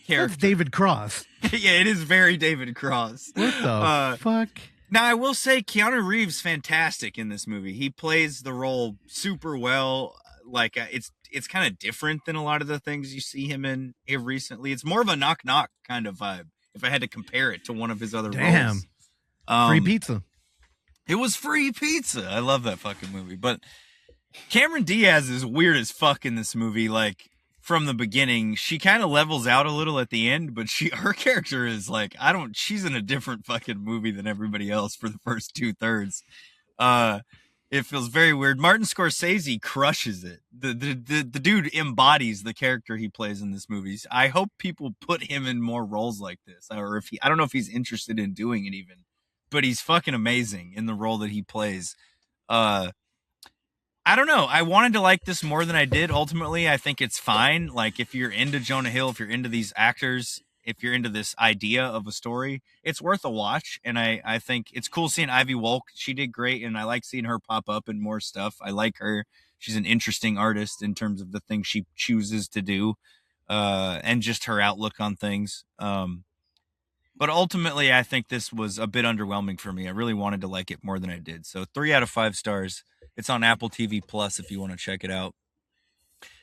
character. That's David Cross. Yeah, it is very David Cross. What the fuck? Now, I will say Keanu Reeves fantastic in this movie. He plays the role super well. Like, it's kind of different than a lot of the things you see him in here recently. It's more of a Knock Knock kind of vibe, if I had to compare it to one of his other roles. Free pizza. It was Free Pizza. I love that fucking movie. But Cameron Diaz is weird as fuck in this movie. Like, from the beginning, she kind of levels out a little at the end, but her character is like, she's in a different fucking movie than everybody else for the first 2/3. It feels very weird. Martin Scorsese crushes it. The dude embodies the character he plays in this movie. I hope people put him in more roles like this, or I don't know if he's interested in doing it even, but he's fucking amazing in the role that he plays. I don't know. I wanted to like this more than I did. Ultimately, I think it's fine. Like, if you're into Jonah Hill, if you're into these actors, if you're into this idea of a story, it's worth a watch. And I think it's cool seeing Ivy Wolk. She did great, and I like seeing her pop up in more stuff. I like her. She's an interesting artist in terms of the things she chooses to do, and just her outlook on things. But ultimately, I think this was a bit underwhelming for me. I really wanted to like it more than I did. So 3 out of 5 stars. It's on Apple TV Plus if you want to check it out.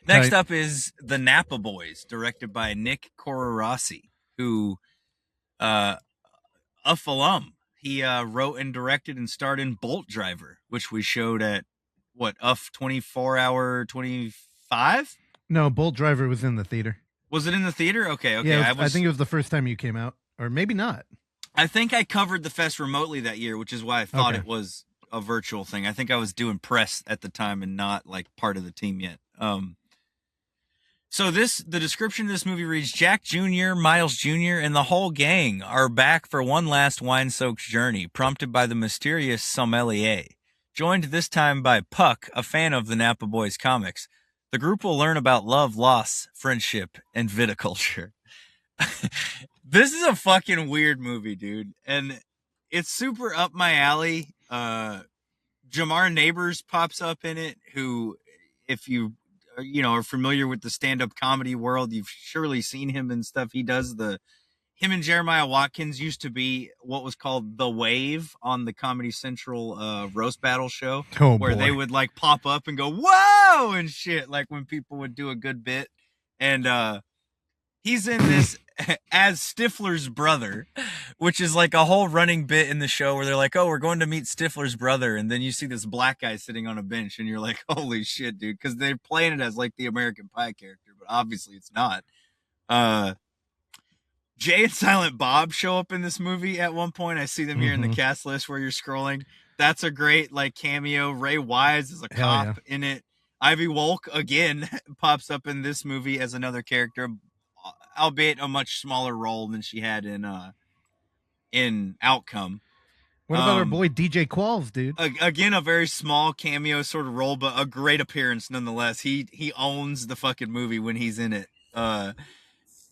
Next up is The Napa Boys, directed by Nick Corarossi, who, UF alum. He wrote and directed and starred in Bolt Driver, which we showed at, UF 24 Hour 25? No, Bolt Driver was in the theater. Was it in the theater? Okay. Yeah, I think it was the first time you came out. Or maybe not. I think I covered the fest remotely that year, which is why I thought it was a virtual thing. I think I was doing press at the time and not like part of the team yet. So the description of this movie reads: Jack Jr., Miles Jr., and the whole gang are back for one last wine-soaked journey, prompted by the mysterious sommelier. Joined this time by Puck, a fan of the Napa Boys comics, the group will learn about love, loss, friendship, and viticulture. This is a fucking weird movie, dude, and it's super up my alley. Jamar Neighbors pops up in it, who, if you are familiar with the stand-up comedy world, you've surely seen him and stuff. He does him and Jeremiah Watkins used to be what was called The Wave on the Comedy Central roast battle show, where they would like pop up and go, whoa, and shit, like when people would do a good bit. And he's in this as Stifler's brother, which is like a whole running bit in the show where they're like, oh, we're going to meet Stifler's brother. And then you see this black guy sitting on a bench and you're like, holy shit, dude. Because they're playing it as like the American Pie character, but obviously it's not. Jay and Silent Bob show up in this movie at one point. I see them here in the cast list where you're scrolling. That's a great like cameo. Ray Wise is a cop in it. Ivy Wolk again pops up in this movie as another character, albeit a much smaller role than she had in Outcome. What about our boy DJ Qualls, dude? Again, a very small cameo sort of role, but a great appearance nonetheless. He owns the fucking movie when he's in it.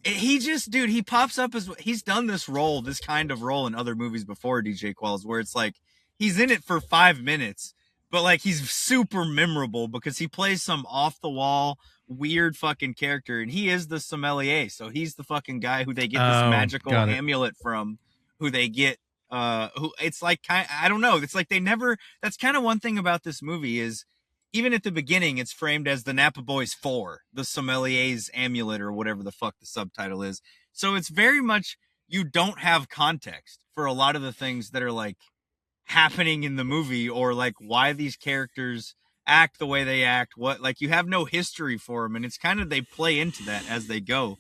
He pops up as, he's done this kind of role in other movies before, DJ Qualls, where it's like he's in it for 5 minutes, but like he's super memorable because he plays some off the wall weird fucking character, and he is the sommelier, so he's the fucking guy who they get this magical amulet from, who they get who it's like I don't know, it's like they never, that's kind of one thing about this movie is even at the beginning it's framed as the Napa Boys 4, the sommelier's amulet or whatever the fuck the subtitle is. So it's very much, you don't have context for a lot of the things that are like happening in the movie, or like why these characters act the way they act, what, like you have no history for them, and it's kind of, they play into that as they go.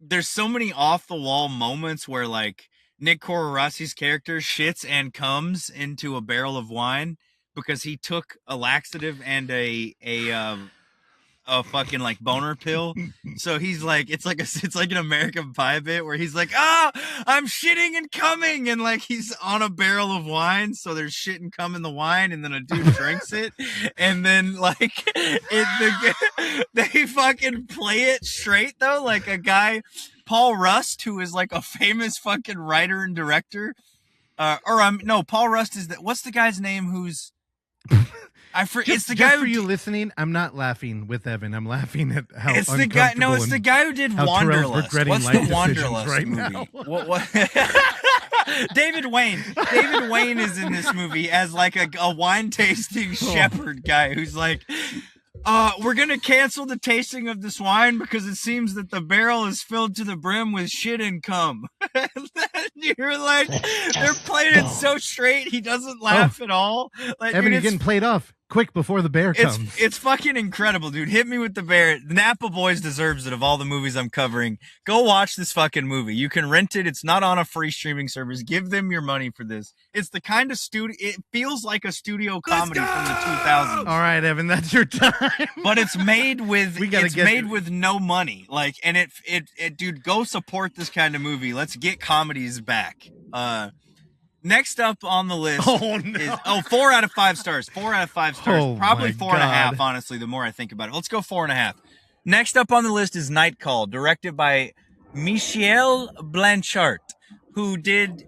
There's so many off the wall moments where like Nick Corarossi's character shits and comes into a barrel of wine because he took a laxative and a fucking like boner pill. So he's like, it's like an American Pie bit where he's like, I'm shitting and coming, and like he's on a barrel of wine, so there's shit and cum in the wine, and then a dude drinks it, and then like they fucking play it straight though, like a guy, Paul Rust, who is like a famous fucking writer and director, Paul Rust is what's the guy's name who's it's the guy for you listening. I'm not laughing with Evan. I'm laughing at how it's the guy. No, it's the guy who did Wanderlust. What's the Wanderlust right movie? Now. What? David Wayne. David Wayne is in this movie as like a wine tasting shepherd guy who's like, we're gonna cancel the tasting of this wine because it seems that the barrel is filled to the brim with shit and cum. You're like, they're playing it so straight. He doesn't laugh at all. Like, Evan, you're getting played off quick before the bear comes. It's fucking incredible, dude. Hit me with the bear. The Napa Boys deserves it of all the movies I'm covering. Go watch this fucking movie. You can rent it. It's not on a free streaming service. Give them your money for this. It's the kind of it feels like a studio comedy from the 2000s. All right, Evan, that's your time. But it's made with with no money. Like, and it dude, go support this kind of movie. Let's get comedies back. Next up on the list is 4 out of 5 stars. 4 out of 5 stars. Probably 4.5, honestly, the more I think about it. Let's go 4.5. Next up on the list is Night Call, directed by Michel Blanchard, who did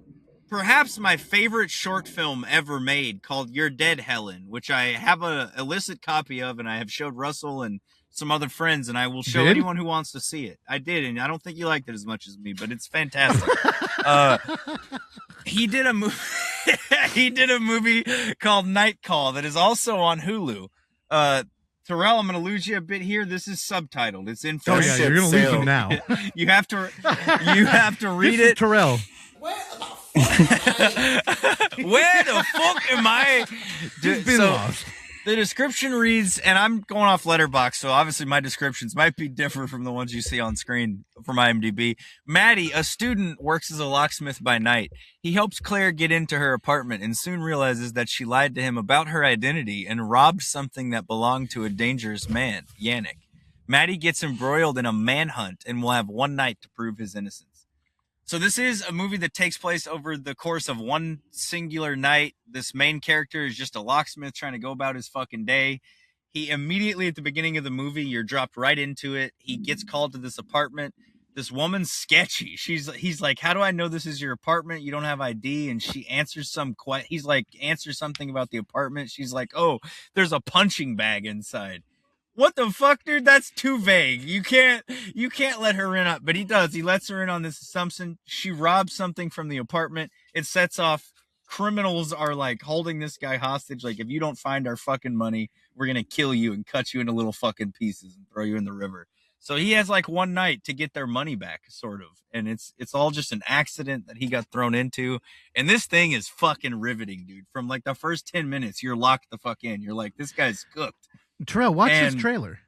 perhaps my favorite short film ever made called You're Dead, Helen, which I have a illicit copy of, and I have showed Russell and some other friends, and I will show anyone who wants to see it. I did, and I don't think you liked it as much as me, but it's fantastic. He did a movie. He did a movie called Night Call that is also on Hulu. Terrell, I'm going to lose you a bit here. This is subtitled. It's in French. Oh yeah, you're going to lose him now. You have to read this it. Is Terrell. Where the fuck am I? He's been lost. The description reads, and I'm going off Letterboxd, so obviously my descriptions might be different from the ones you see on screen from IMDb. Maddie, a student, works as a locksmith by night. He helps Claire get into her apartment and soon realizes that she lied to him about her identity and robbed something that belonged to a dangerous man, Yannick. Maddie gets embroiled in a manhunt and will have one night to prove his innocence. So this is a movie that takes place over the course of one singular night. This main character is just a locksmith trying to go about his fucking day. He immediately at the beginning of the movie, you're dropped right into it. He gets called to this apartment. This woman's sketchy. He's like, how do I know this is your apartment? You don't have ID. And she answers answers something about the apartment. She's like, oh, there's a punching bag inside. What the fuck, dude? That's too vague. You can't let her in. But he does. He lets her in on this assumption. She robs something from the apartment. It sets off. Criminals are like holding this guy hostage. Like, if you don't find our fucking money, we're going to kill you and cut you into little fucking pieces and throw you in the river. So he has like one night to get their money back, sort of. And it's all just an accident that he got thrown into. And this thing is fucking riveting, dude. From like the first 10 minutes, you're locked the fuck in. You're like, this guy's cooked. Terrell, watch this trailer.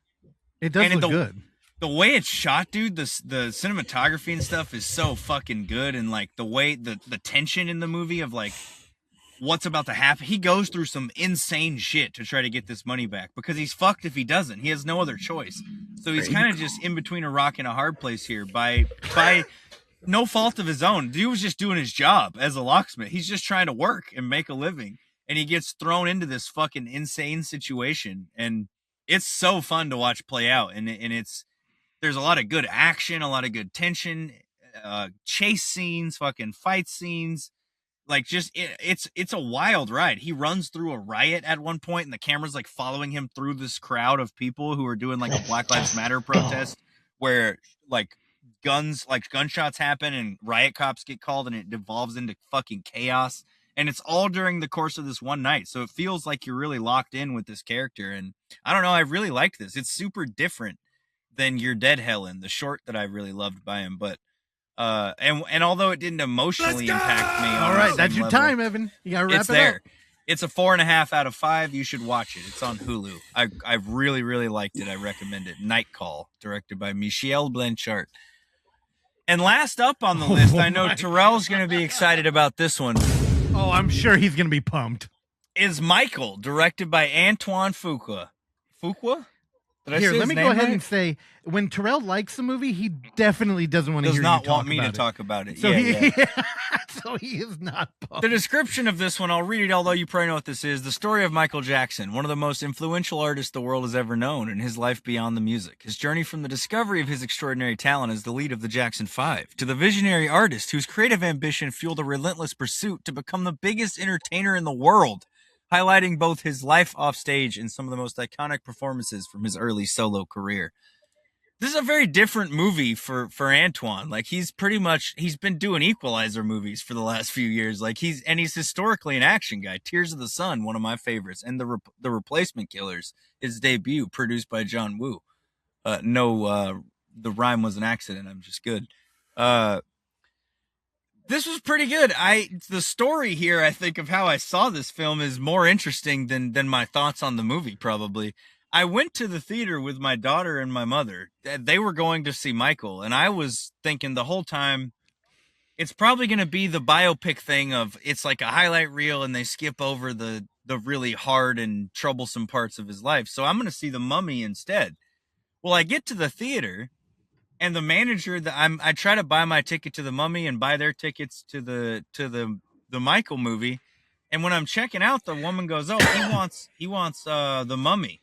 It does look good. The way it's shot, dude, the cinematography and stuff is so fucking good. And like the way the tension in the movie of like what's about to happen. He goes through some insane shit to try to get this money back because he's fucked if he doesn't. He has no other choice. So he's kind of just in between a rock and a hard place here by no fault of his own. Dude was just doing his job as a locksmith. He's just trying to work and make a living. And he gets thrown into this fucking insane situation. And it's so fun to watch play out. And there's a lot of good action, a lot of good tension, chase scenes, fucking fight scenes. Like just, it's a wild ride. He runs through a riot at one point and the camera's like following him through this crowd of people who are doing like a Black Lives Matter protest where like gunshots happen and riot cops get called and it devolves into fucking chaos. And it's all during the course of this one night. So it feels like you're really locked in with this character. And I don't know, I really like this. It's super different than You're Dead, Helen, the short that I really loved by him. But and although it didn't emotionally impact me. All right, that's your time, Evan. You gotta wrap it's it there. up. It's a 4.5 out of 5. You should watch it. It's on Hulu. I've really, really liked it. I recommend it. Night Call, directed by Michel Blanchard. And last up on the list, I know Terrell's going to be excited about this one. Oh, I'm sure he's going to be pumped. Is Michael, directed by Antoine Fuqua. Fuqua? Here, let me go ahead and say, when Terrell likes the movie, he definitely doesn't want to hear you talk about it. Does not want me to talk about it. So, yeah. So he is not pumped. The description of this one, I'll read it, although you probably know what this is. The story of Michael Jackson, one of the most influential artists the world has ever known, and his life beyond the music. His journey from the discovery of his extraordinary talent as the lead of the Jackson 5 to the visionary artist whose creative ambition fueled a relentless pursuit to become the biggest entertainer in the world, highlighting both his life off stage and some of the most iconic performances from his early solo career. This is a very different movie for Antoine. Like he's been doing Equalizer movies for the last few years. Like he's historically an action guy. Tears of the Sun, one of my favorites, and the Replacement Killers, his debut, produced by John Woo. The rhyme was an accident. I'm just good. This was pretty good. The story here, I think, of how I saw this film is more interesting than my thoughts on the movie, probably. I went to the theater with my daughter and my mother. They were going to see Michael, and I was thinking the whole time, it's probably going to be the biopic thing of it's like a highlight reel and they skip over the really hard and troublesome parts of his life. So I'm going to see The Mummy instead. Well, I get to the theater, and the manager I try to buy my ticket to The Mummy and buy their tickets to the Michael movie. And when I'm checking out, the woman goes, "Oh, he wants The Mummy."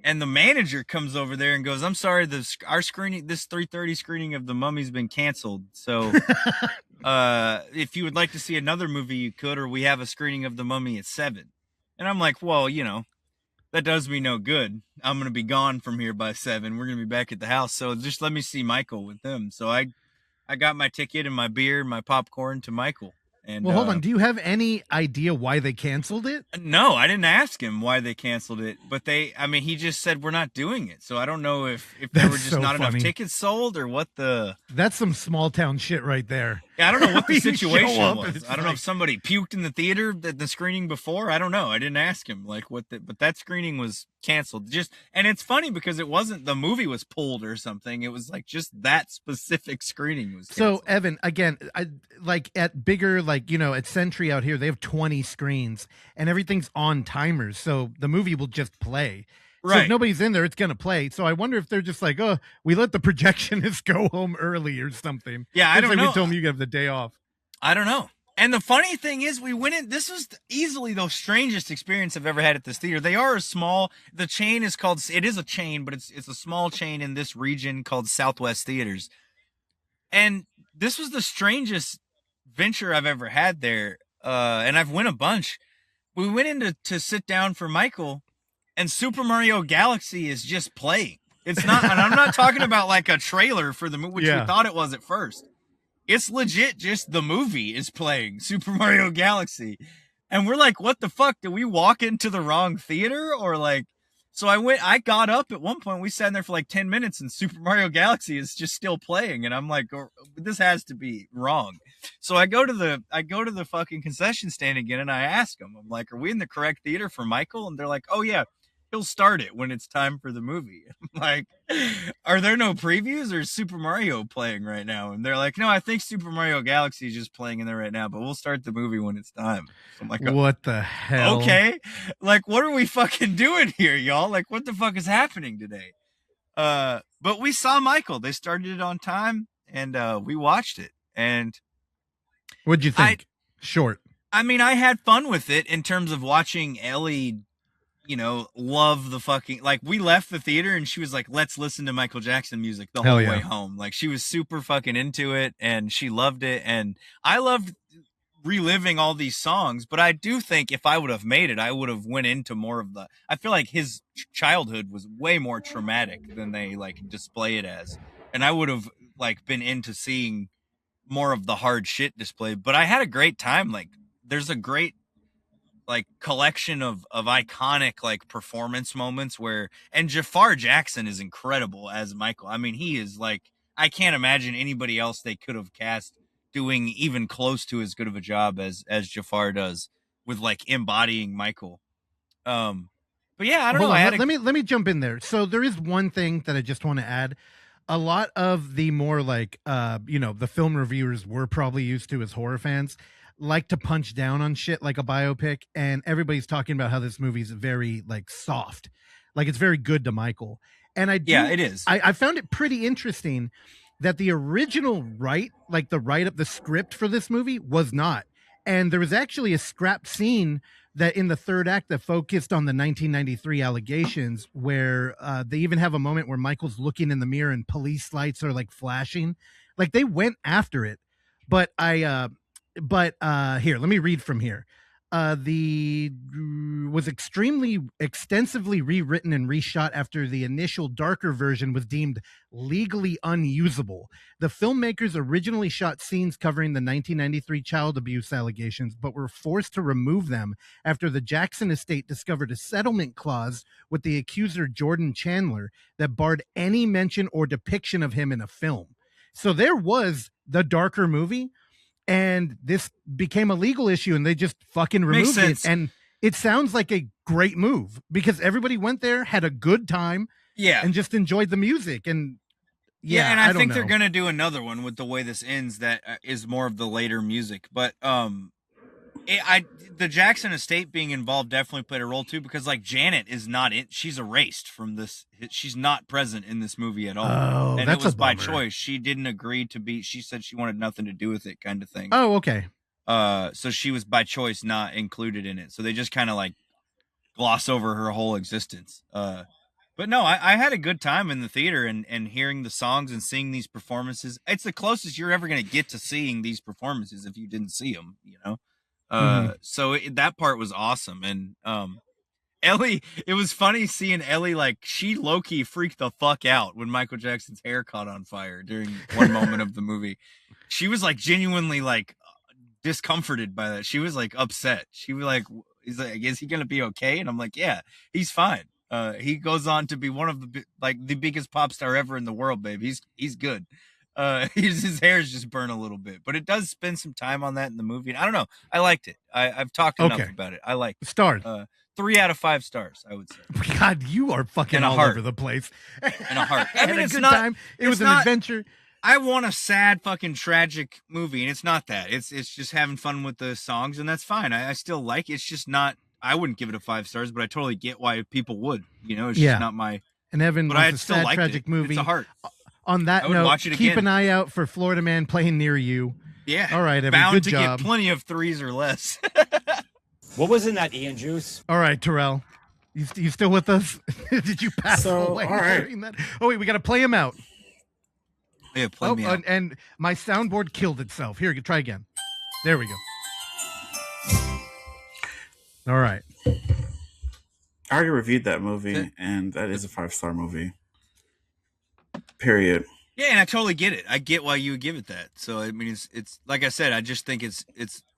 And the manager comes over there and goes, "I'm sorry, our screening, this 3:30 screening of The Mummy's been canceled. So, if you would like to see another movie, you could, or we have a screening of The Mummy at 7." And I'm like, "Well, that does me no good. I'm gonna be gone from here by 7. We're gonna be back at the house. So just let me see Michael with them." So I got my ticket and my beer and my popcorn to Michael. And well, hold on. Do you have any idea why they canceled it? No, I didn't ask him why they canceled it, but he just said we're not doing it. So I don't know if there were just so not funny. enough tickets sold or what the. That's some small town shit right there. Yeah, I don't know what the You show situation up was. and it's I don't know like- if somebody puked in the theater at the screening before. I don't know. I didn't ask him but that screening was canceled. And it's funny because it wasn't the movie was pulled or something. It was like just that specific screening was canceled. So Evan, again, like at bigger, at Century out here, they have 20 screens and everything's on timers. So the movie will just play. So Right. if nobody's in there, it's going to play. So I wonder if they're just like, oh, we let the projectionists go home early or something. Yeah, I It's don't like know. We told them you have the day off. I don't know. And the funny thing is, we went in. This was easily the strangest experience I've ever had at this theater. They are the chain is called, it is a chain, but it's a small chain in this region called Southwest Theaters. And this was the strangest venture I've ever had there. And I've went a bunch. We went in to sit down for Michael, and Super Mario Galaxy is just playing. It's not, and I'm not talking about like a trailer for the movie, which we thought it was at first. It's legit just the movie is playing, Super Mario Galaxy. And we're like, what the fuck? Did we walk into the wrong theater? Or like, so I got up at one point, we sat in there for like 10 minutes and Super Mario Galaxy is just still playing. And I'm like, this has to be wrong. So I go to the fucking concession stand again and I ask them, I'm like, are we in the correct theater for Michael? And they're like, oh yeah, he'll start it when it's time for the movie. I'm like, are there no previews or is Super Mario playing right now? And they're like, no, I think Super Mario Galaxy is just playing in there right now, but we'll start the movie when it's time. So I'm like, what the hell? Okay. Like, what are we fucking doing here, y'all? Like, what the fuck is happening today? But we saw Michael. They started it on time and we watched it. And what'd you think? Short. I mean, I had fun with it in terms of watching Ellie, love the fucking, like, we left the theater and she was like, let's listen to Michael Jackson music the whole way home. Like, she was super fucking into it and she loved it. And I loved reliving all these songs, but I do think if I would have made it, I would have went into more of I feel like his childhood was way more traumatic than they like display it as. And I would have like been into seeing more of the hard shit displayed, but I had a great time. Like, there's a great like collection of iconic like performance moments and Jafar Jackson is incredible as Michael. I mean, he is like, I can't imagine anybody else they could have cast doing even close to as good of a job as Jafar does with like embodying Michael. But yeah, I don't know. Let me jump in there. So there is one thing that I just want to add. A lot of the more like, the film reviewers we're probably used to as horror fans like to punch down on shit like a biopic. And everybody's talking about how this movie's very like soft, like it's very good to Michael. And it is. I found it pretty interesting that the original the script for this movie was not. And there was actually a scrapped scene that in the third act that focused on the 1993 allegations where they even have a moment where Michael's looking in the mirror and police lights are like flashing. Like they went after it. But here, let me read from here. Was extensively rewritten and reshot after the initial darker version was deemed legally unusable. The filmmakers originally shot scenes covering the 1993 child abuse allegations, but were forced to remove them after the Jackson estate discovered a settlement clause with the accuser Jordan Chandler that barred any mention or depiction of him in a film. So there was the darker movie, and this became a legal issue and they just fucking removed it. And it sounds like a great move because everybody went there, had a good time, and just enjoyed the music. And and I think they're going to do another one with the way this ends that is more of the later music. But the Jackson estate being involved definitely played a role too, because like Janet is not in, she's erased from this. She's not present in this movie at all. Oh, and that's it was a by bummer. choice. She didn't agree to be, she said she wanted nothing to do with it kind of thing. Oh, okay. So she was by choice not included in it. So they just kind of like gloss over her whole existence. But no, I had a good time in the theater and hearing the songs and seeing these performances. It's the closest you're ever going to get to seeing these performances if you didn't see them, you know? So that part was awesome. And Ellie, it was funny seeing Ellie, like, she low-key freaked the fuck out when Michael Jackson's hair caught on fire during one moment of the movie. She was, like, genuinely, like, discomforted by that. She was, like, upset. She was like, is he going to be okay? And I'm like, yeah, he's fine. He goes on to be one of the biggest pop star ever in the world, babe. He's good. His hair's just burn a little bit, but it does spend some time on that in the movie. And I don't know. I liked it. I've talked enough about it. I like it. Stars. 3 out of 5 stars, I would say. God, you are fucking all over the place. And a heart. I mean, it's not. Time. It was an adventure. I want a sad, fucking tragic movie, and it's not that. It's just having fun with the songs, and that's fine. I still like it. It's just not. I wouldn't give it a 5 stars, but I totally get why people would. You know, it's just not my. And Evan, but wants a sad, tragic movie. It's a heart. On that note, keep an eye out for Florida Man playing near you. Yeah. All right, Evan. Bound good to job. Get plenty of 3s or less. What was in that Ian juice? All right, Terrell. You still with us? Did you pass away during that? Oh wait, we got to play him out. Yeah, play me out. And my soundboard killed itself. Here, try again. There we go. All right. I already reviewed that movie, and that is a 5-star movie. Period. Yeah, and I totally get it. I get why you would give it that. So I mean, it's like I said. I just think it's.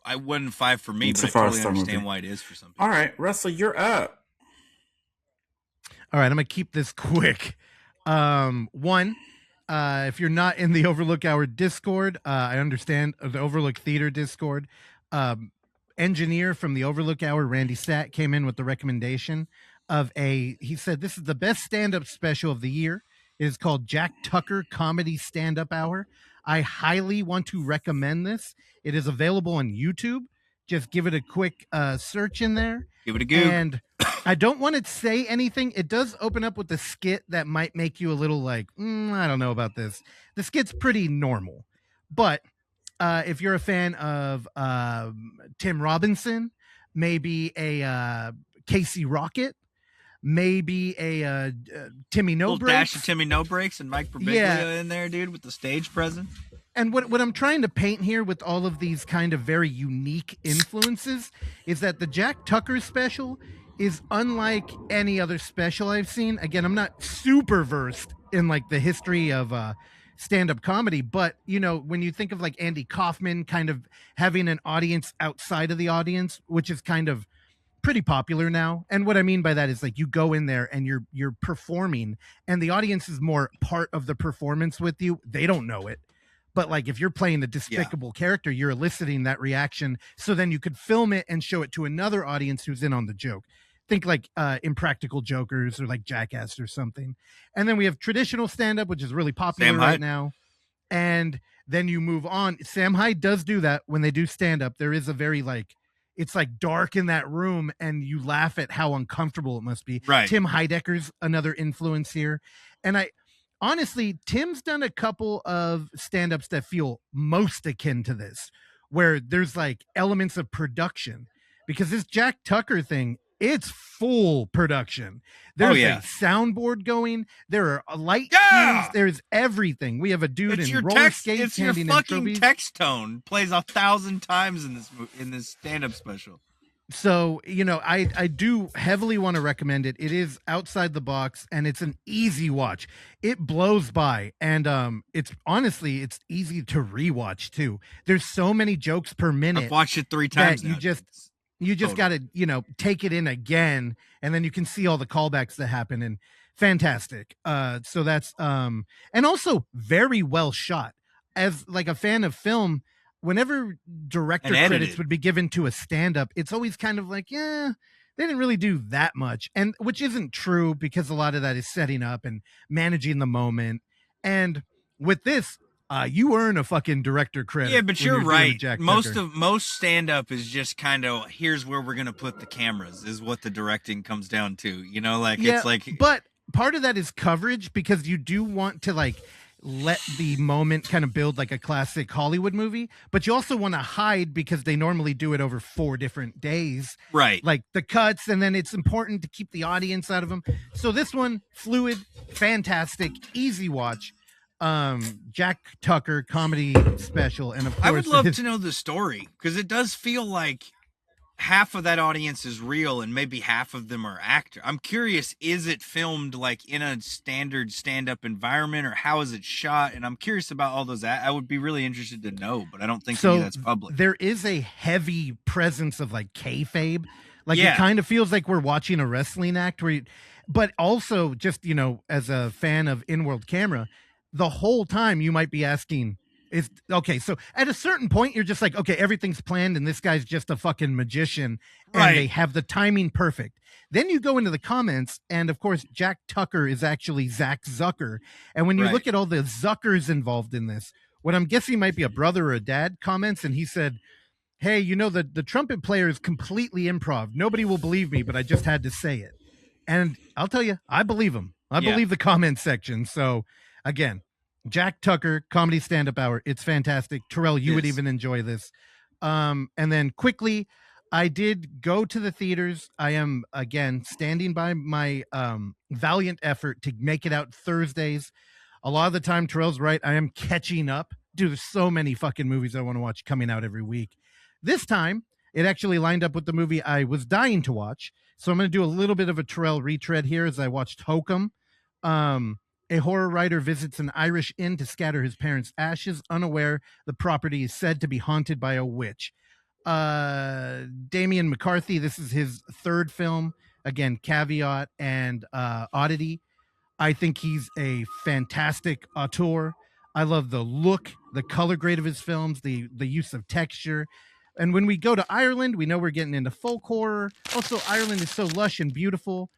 I wouldn't 5 for me, It's but a I totally 5-star understand movie. why it is for some people. All right, Russell, you're up. All right, I'm gonna keep this quick. One, if you're not in the Overlook Hour Discord, I understand the Overlook Theater Discord. Engineer from the Overlook Hour, Randy Sat, came in with the recommendation of he said this is the best stand-up special of the year. It is called Jack Tucker Comedy Stand-Up Hour. I highly want to recommend this. It is available on YouTube. Just give it a quick search in there. Give it a go. And I don't want to say anything. It does open up with a skit that might make you a little like, I don't know about this. The skit's pretty normal. But if you're a fan of Tim Robinson, maybe a Casey Rocket, maybe a Timmy No Little Breaks. dash of Timmy No Breaks and Mike Birbiglia in there, dude, with the stage present. And what I'm trying to paint here with all of these kind of very unique influences is that the Jack Tucker special is unlike any other special I've seen. Again, I'm not super versed in like the history of stand-up comedy, but you know, when you think of like Andy Kaufman kind of having an audience outside of the audience, which is kind of pretty popular now. And what I mean by that is like you go in there and you're performing and the audience is more part of the performance with you. They don't know it. But like if you're playing a despicable character, you're eliciting that reaction. So then you could film it and show it to another audience who's in on the joke. Think like Impractical Jokers or like Jackass or something. And then we have traditional stand-up, which is really popular right now. And then you move on. Sam Hyde does do that when they do stand-up. There is a very like, it's like dark in that room and you laugh at how uncomfortable it must be. Right. Tim Heidecker's another influence here. And honestly, Tim's done a couple of stand-ups that feel most akin to this, where there's like elements of production. Because this Jack Tucker thing, it's full production. There's a soundboard going. There are light cues. There's everything. We have a dude in roller skates. It's your fucking text tone plays 1,000 times in this stand-up special. So, you know, I do heavily want to recommend it. It is outside the box and it's an easy watch. It blows by and it's easy to rewatch too. There's so many jokes per minute. I've watched it 3 times now. You just got to, you know, take it in again and then you can see all the callbacks that happen and fantastic. So that's and also very well shot. As like a fan of film, whenever director credits would be given to a stand-up, it's always kind of like, yeah, they didn't really do that much. And which isn't true because a lot of that is setting up and managing the moment. And with this, you earn a fucking director credit. Yeah, but you're right. Most stand-up is just kind of, here's where we're going to put the cameras is what the directing comes down to. You know, like it's like. But part of that is coverage because you do want to like let the moment kind of build like a classic Hollywood movie, but you also want to hide because they normally do it over 4 different days. Right. Like the cuts, and then it's important to keep the audience out of them. So this one, fluid, fantastic, easy watch. Jack Tucker comedy special, and of course I would love to know the story, because it does feel like half of that audience is real and maybe half of them are actor. I'm curious, is it filmed like in a standard stand-up environment, or how is it shot? And I'm curious about all those. I would be really interested to know, but I don't think any of that's public. There is a heavy presence of like kayfabe. Like it kind of feels like we're watching a wrestling act but also just, you know, as a fan of in-world camera, the whole time you might be asking, so at a certain point you're just like, okay, everything's planned and this guy's just a fucking magician, and they have the timing perfect. Then you go into the comments, and of course Jack Tucker is actually Zach Zucker, and when you look at all the Zuckers involved in this, what I'm guessing might be a brother or a dad comments, and he said, hey, you know, the trumpet player is completely improv. Nobody will believe me, but I just had to say it. And I'll tell you, I believe him. I believe the comment section. So again, Jack Tucker, comedy stand-up hour. It's fantastic. Terrell, you would even enjoy this. And then quickly, I did go to the theaters. I am, again, standing by my valiant effort to make it out Thursdays. A lot of the time, Terrell's right. I am catching up. Dude, there's so many fucking movies I want to watch coming out every week. This time, it actually lined up with the movie I was dying to watch. So I'm going to do a little bit of a Terrell retread here as I watched Hokum. A horror writer visits an Irish inn to scatter his parents' ashes, unaware the property is said to be haunted by a witch. Damian McCarthy, this is his 3rd film. Again, caveat and oddity. I think he's a fantastic auteur. I love the look, the color grade of his films, the use of texture. And when we go to Ireland, we know we're getting into folk horror. Also, Ireland is so lush and beautiful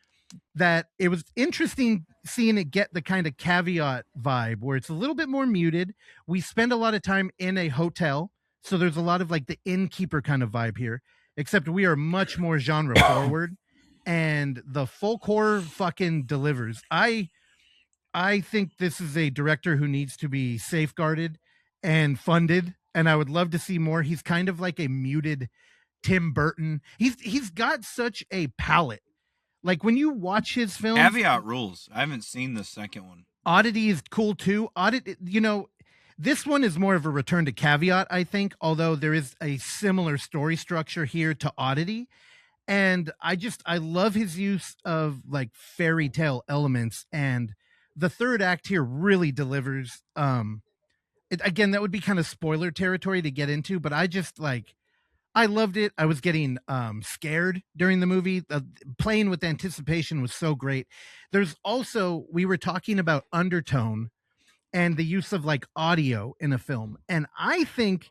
that it was interesting seeing it get the kind of caveat vibe where it's a little bit more muted. We spend a lot of time in a hotel, so there's a lot of like the innkeeper kind of vibe here, except we are much more genre forward, and the folk horror fucking delivers. I think this is a director who needs to be safeguarded and funded, and I would love to see more. He's kind of like a muted Tim Burton. He's got such a palette. Like when you watch his films, Caveat rules. I haven't seen the second one. Oddity is cool too. You know, this one is more of a return to Caveat, I think, although there is a similar story structure here to Oddity. And I love his use of like fairy tale elements, and the 3rd act here really delivers. Again, that would be kind of spoiler territory to get into, but I loved it. I was getting scared during the movie. Playing with anticipation was so great. There's also, we were talking about undertone and the use of like audio in a film. And I think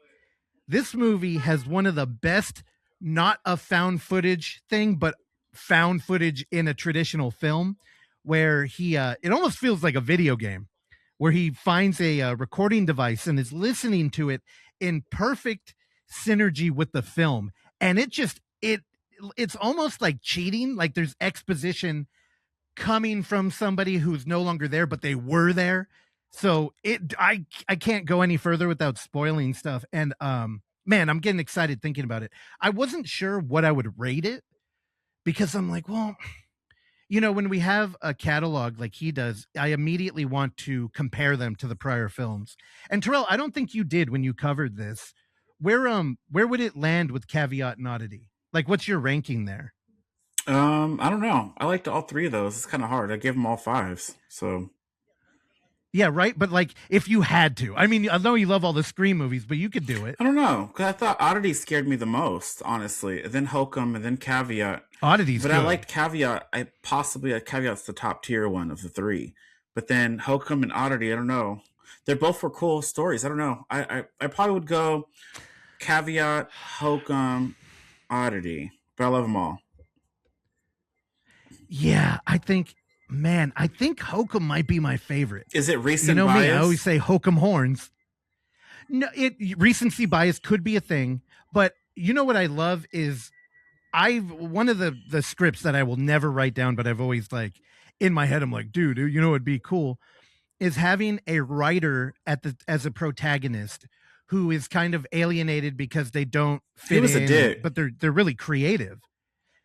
this movie has one of the best, not a found footage thing, but found footage in a traditional film, where it almost feels like a video game, where he finds a recording device and is listening to it in perfect synergy with the film, and it's almost like cheating. Like there's exposition coming from somebody who's no longer there, but they were there. So I can't go any further without spoiling stuff. And man, I'm getting excited thinking about it. I wasn't sure what I would rate it, because I'm like, well, you know, when we have a catalog like he does, I immediately want to compare them to the prior films. And Terrell, I don't think you did when you covered this. Where would it land with Caveat and Oddity? Like, what's your ranking there? I don't know. I liked all 3 of those. It's kind of hard. I gave them all 5s. So yeah, right. But like, if you had to, I mean, I know you love all the Scream movies, but you could do it. I don't know, because I thought Oddity scared me the most, honestly. And then Hokum, and then Caveat. Oddity's but good. I liked Caveat. Caveat's the top tier one of the 3. But then Hokum and Oddity, I don't know. They both were cool stories. I don't know. I probably would go Caveat, Hokum, Oddity, but I love them all. Yeah, I think Hokum might be my favorite. Is it recent bias? bias? Me, I always say Hokum horns. No, recency bias could be a thing, but you know what I love is one of the scripts that I will never write down, but I've always like in my head, I'm like, dude, you know, it'd be cool. is having a writer as a protagonist who is kind of alienated because they don't fit He was in, a dick. but they're really creative.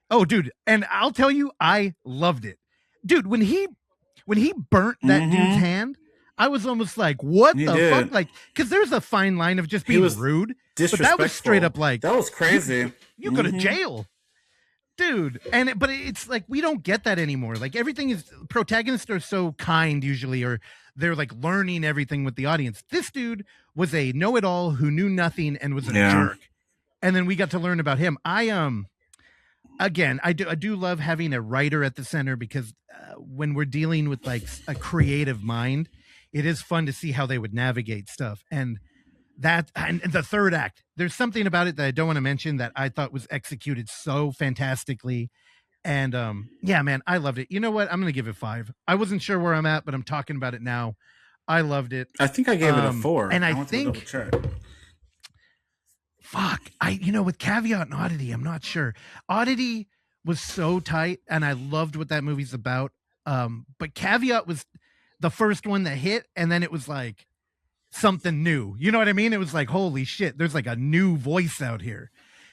Oh, dude, and I'll tell you, I loved it, dude. When he burnt that dude's hand, I was almost like, what He the did. fuck? Like, because there's a fine line of just He being was rude, but disrespectful. that was straight up like, that was crazy. You go to jail, dude. But it's like we don't get that anymore. Like everything is, protagonists are so kind usually, or they're like learning everything with the audience. This dude was a know-it-all who knew nothing and was a jerk, and then we got to learn about him. Again, I do love having a writer at the center, because when we're dealing with like a creative mind, it is fun to see how they would navigate stuff. And the third act, there's something about it that I don't want to mention that I thought was executed so fantastically. And yeah, man, I loved it. You know what? I'm going to give it 5. I wasn't sure where I'm at, but I'm talking about it now. I loved it. I think I gave it a 4. And I want to think, double check. fuck, with Caveat and Oddity, I'm not sure. Oddity was so tight, and I loved what that movie's about. But Caveat was the first one that hit, and then it was like something new. You know what I mean? It was like, holy shit, there's like a new voice out here.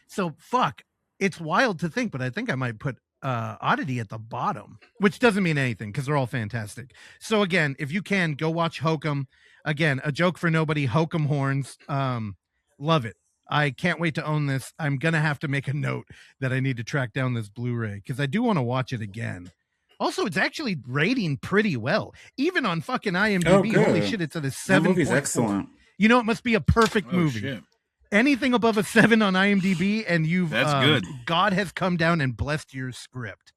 So fuck, it's wild to think, but I think I might put Oddity at the bottom, which doesn't mean anything because they're all fantastic. So again, if you can, go watch Hokum. Again, a joke for nobody, Hokum horns. Love it. I can't wait to own this. I'm going to have to make a note that I need to track down this Blu-ray because I do want to watch it again. Also, it's actually rating pretty well. Even on fucking IMDb. Oh, holy shit, it's at a 7. That movie's excellent. You know, it must be a perfect movie. Shit. Anything above a 7 on IMDb, and That's good. God has come down and blessed your script.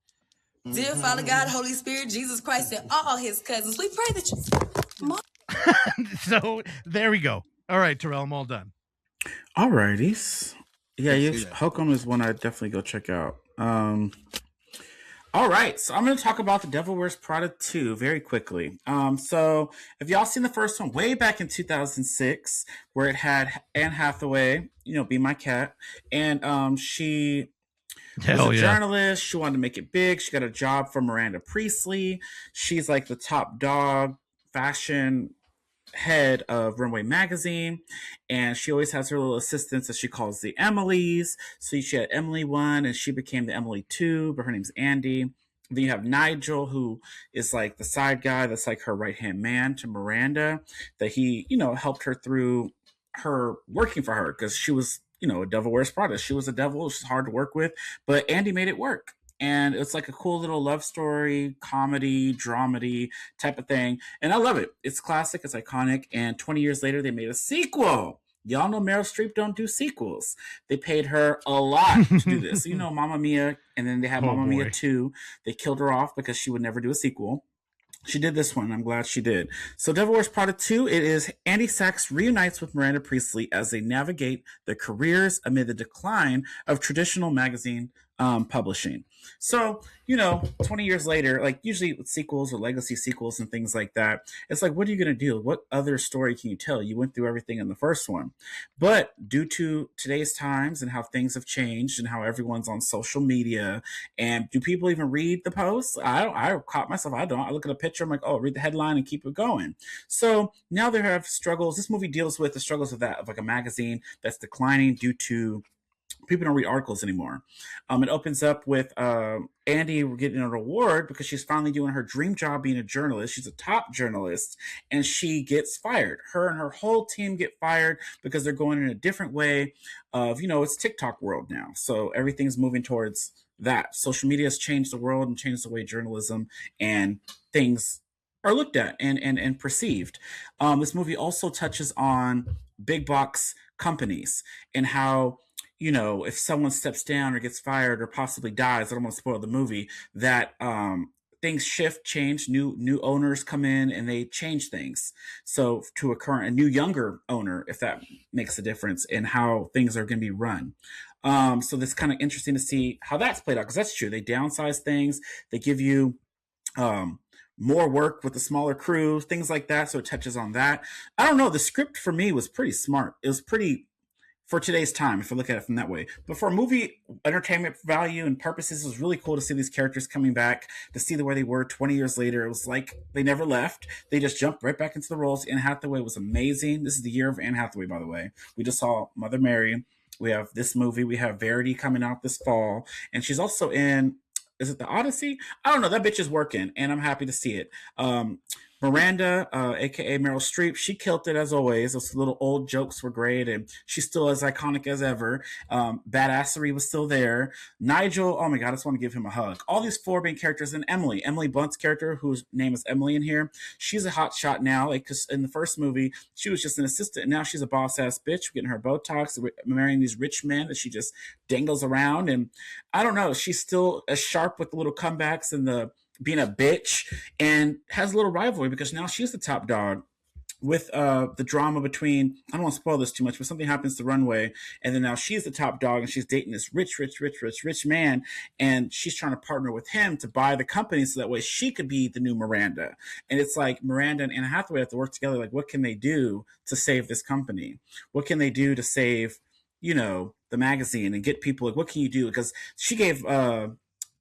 Dear Father God, Holy Spirit, Jesus Christ, and all his cousins, we pray that you... So, there we go. All right, Terrell, I'm all done. Alrighties. Yeah, Hokum is one I'd definitely go check out. All right, so I'm going to talk about The Devil Wears Prada 2 very quickly. So if y'all seen the first one way back in 2006, where it had Anne Hathaway, be my cat, and she was a journalist. She wanted to make it big. She got a job from Miranda Priestley. She's like the top dog fashion head of Runway magazine, and she always has her little assistants that she calls the Emilys. So she had Emily 1 and she became the Emily 2, but her name's Andy. Then you have Nigel, who is like the side guy that's like her right-hand man to Miranda, that he helped her through her working for her because she was a Devil Wears Prada. She was a devil. She's hard to work with, but Andy made it work. And it's like a cool little love story, comedy, dramedy type of thing. And I love it. It's classic. It's iconic. And 20 years later, they made a sequel. Y'all know Meryl Streep don't do sequels. They paid her a lot to do this. So, Mamma Mia, and then they had Mamma Mia 2. They killed her off because she would never do a sequel. She did this one. I'm glad she did. So Devil Wears Prada 2, it is Andy Sachs reunites with Miranda Priestley as they navigate their careers amid the decline of traditional magazine publishing. So, 20 years later, like usually with sequels or legacy sequels and things like that, it's like, what are you going to do? What other story can you tell? You went through everything in the first one. But due to today's times and how things have changed and how everyone's on social media, and do people even read the posts? I caught myself. I don't. I look at a picture. I'm like, oh, read the headline and keep it going. So now they have struggles. This movie deals with the struggles of like a magazine that's declining due to people don't read articles anymore. It opens up with Andy getting an award because she's finally doing her dream job being a journalist. She's a top journalist, and she gets fired. Her and her whole team get fired because they're going in a different way of, it's TikTok world now. So everything's moving towards that. Social media has changed the world and changed the way journalism and things are looked at and perceived. This movie also touches on big box companies and how, if someone steps down or gets fired or possibly dies, I don't want to spoil the movie, that things shift, change, new owners come in and they change things. So to a new younger owner, if that makes a difference in how things are going to be run. So that's kind of interesting to see how that's played out, because that's true. They downsize things. They give you more work with a smaller crew, things like that. So it touches on that. I don't know. The script for me was pretty smart. It was pretty for today's time, if you look at it from that way. But for movie entertainment value and purposes, it was really cool to see these characters coming back, to see where they were 20 years later. It was like they never left. They just jumped right back into the roles. Anne Hathaway was amazing. This is the year of Anne Hathaway, by the way. We just saw Mother Mary. We have this movie. We have Verity coming out this fall. And she's also in, is it The Odyssey? I don't know. That bitch is working, and I'm happy to see it. Miranda, aka Meryl Streep, she killed it as always. Those little old jokes were great, and she's still as iconic as ever. Badassery was still there. Nigel, oh my god, I just want to give him a hug. All these 4 main characters, and Emily Blunt's character, whose name is Emily in here, she's a hot shot now. Like, cause in the first movie, she was just an assistant, and now she's a boss ass bitch, getting her Botox, marrying these rich men that she just dangles around. And I don't know, she's still as sharp with the little comebacks and the being a bitch, and has a little rivalry because now she's the top dog with the drama between, I don't want to spoil this too much, but something happens to Runway, and then now she's the top dog, and she's dating this rich man, and she's trying to partner with him to buy the company so that way she could be the new Miranda. And it's like Miranda and Anne Hathaway have to work together. Like, what can they do to save this company? What can they do to save, the magazine and get people? Like, what can you do? Because she gave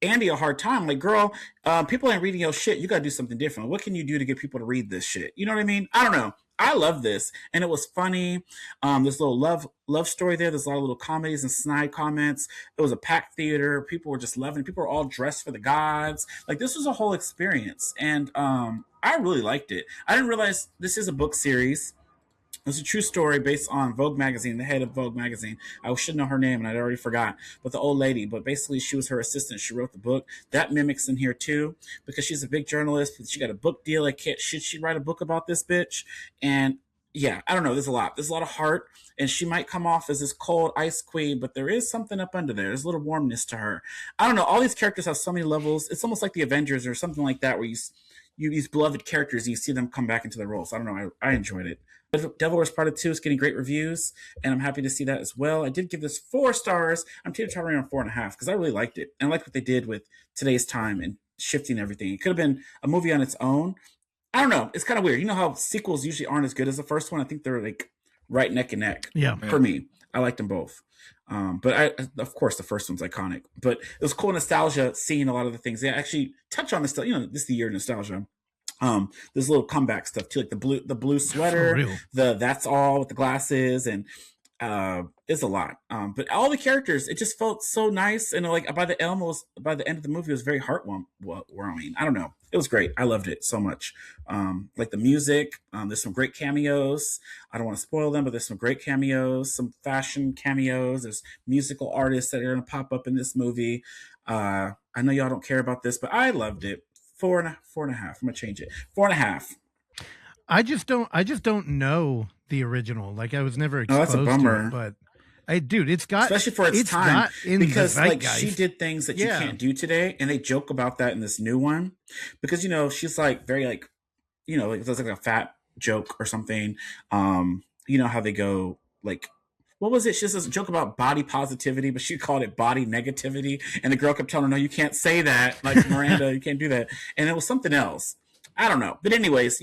Andy a hard time. Like, girl, people ain't reading your shit. You got to do something different. What can you do to get people to read this shit? You know what I mean? I don't know. I love this. And it was funny. This little love story there. There's a lot of little comedies and snide comments. It was a packed theater. People were just loving it. People were all dressed for the gods. Like, this was a whole experience. And I really liked it. I didn't realize this is a book series. It's a true story based on Vogue magazine, the head of Vogue magazine. I should know her name, and I'd already forgot. But the old lady, but basically she was her assistant. She wrote the book. That mimics in here too, because she's a big journalist. She got a book deal. Like, should she write a book about this bitch? And yeah, I don't know. There's a lot of heart, and she might come off as this cold ice queen, but there is something up under there. There's a little warmness to her. I don't know. All these characters have so many levels. It's almost like the Avengers or something like that, where you these beloved characters, you see them come back into their roles. I don't know. I enjoyed it. Devil Wears Prada 2 is getting great reviews, and I'm happy to see that as well. I did give this 4 stars. I'm teetering around 4.5 because I really liked it. And I liked what they did with today's time and shifting everything. It could have been a movie on its own. I don't know. It's kind of weird. You know how sequels usually aren't as good as the first one? I think they're like right neck and neck. Yeah. For me. I liked them both. But of course, the first one's iconic. But it was cool nostalgia seeing a lot of the things. They actually touch on this, this is the year of nostalgia. There's little comeback stuff too, like the blue sweater, the that's all with the glasses, and it's a lot. But all the characters, it just felt so nice, and like by the end of the movie, it was very heartwarming. I don't know, it was great. I loved it so much. Like the music, there's some great cameos. I don't want to spoil them, but there's some great cameos, some fashion cameos. There's musical artists that are going to pop up in this movie. I know y'all don't care about this, but I loved it. 4.5. I'm gonna change it. 4.5. I just don't know the original. Like, I was never exposed that's a bummer. to it, but it's got, especially for its time, because like she did things that you can't do today, and they joke about that in this new one, because she's like very like like there's like a fat joke or something. How they go like, what was it? She just does a joke about body positivity, but she called it body negativity. And the girl kept telling her, no, you can't say that. Like, Miranda, you can't do that. And it was something else. I don't know. But anyways,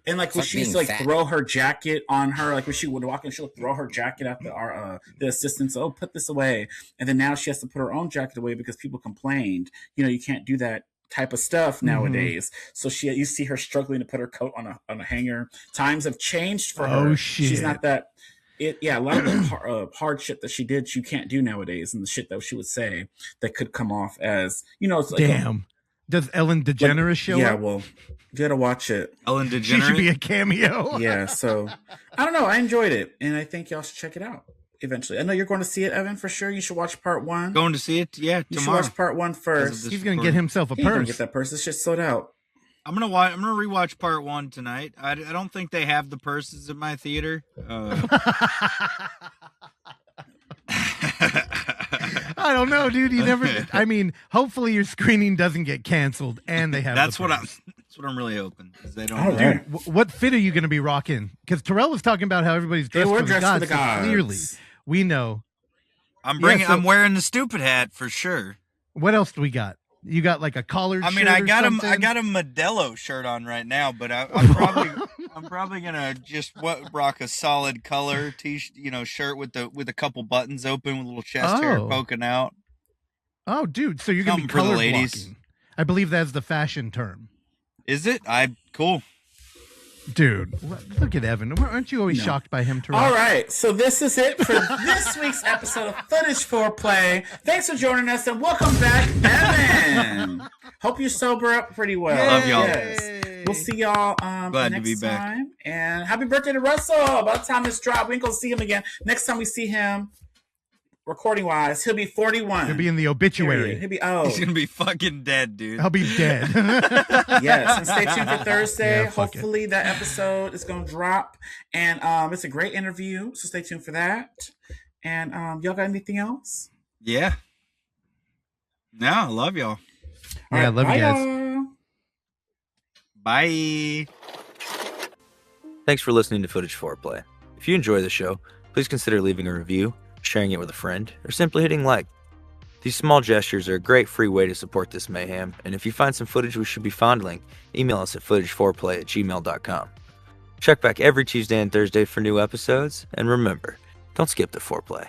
and like when she used to like throw her jacket on her, like when she would walk in, she would throw her jacket at the assistants. Oh, put this away. And then now she has to put her own jacket away because people complained. You can't do that type of stuff nowadays. So you see her struggling to put her coat on a hanger. Times have changed for her. Oh, shit. She's not that. A lot of the hard shit that she did, she can't do nowadays, and the shit that she would say that could come off as, it's like, damn. Does Ellen DeGeneres show up? Yeah, well, you gotta watch it. Ellen DeGeneres? She should be a cameo. Yeah, so, I don't know, I enjoyed it, and I think y'all should check it out eventually. I know you're going to see it, Evan, for sure. You should watch part 1. Going to see it? Yeah, you tomorrow. should watch part 1 first. He's gonna get himself a purse. He's gonna get that purse. This shit's sold out. I'm gonna rewatch part 1 tonight. I don't think they have the purses at my theater. I don't know, dude. You never. I mean, hopefully your screening doesn't get canceled, and they have. That's what I'm really hoping. They don't. Oh, dude, what fit are you going to be rocking? Because Terrell was talking about how everybody's dressed for the gods. So clearly, we know. I'm wearing the stupid hat for sure. What else do we got? You got like a collared shirt? I got a Modelo shirt on right now, but I'm I'm probably gonna just rock a solid color shirt with a couple buttons open with a little chest hair poking out. Oh, dude! So you're gonna be Something for the color ladies. blocking. I believe that's the fashion term. Is it? Cool. Dude, look at Evan. Aren't you always shocked by him, Terrell? All right, so this is it for this week's episode of Footage Foreplay. Thanks for joining us, and welcome back, Evan. Hope you sober up pretty well. Love y'all. Yes. We'll see y'all Glad next to be back. time. And happy birthday to Russell. By the time this drop, we ain't gonna see him again. Next time we see him, recording-wise, he'll be 41. He'll be in the obituary. He'll be He's gonna be fucking dead, dude. I'll be dead. Yes, and stay tuned for Thursday. Yeah, fuck Hopefully that episode is going to drop. And it's a great interview, so stay tuned for that. And y'all got anything else? Yeah. No, I love y'all. Yeah, I love you guys. Y'all. Bye. Thanks for listening to Footage Foreplay. If you enjoy the show, please consider leaving a review, sharing it with a friend, or simply hitting like. These small gestures are a great free way to support this mayhem, and if you find some footage we should be fondling, email us at footageforeplay@gmail.com. Check back every Tuesday and Thursday for new episodes, and remember, don't skip the foreplay.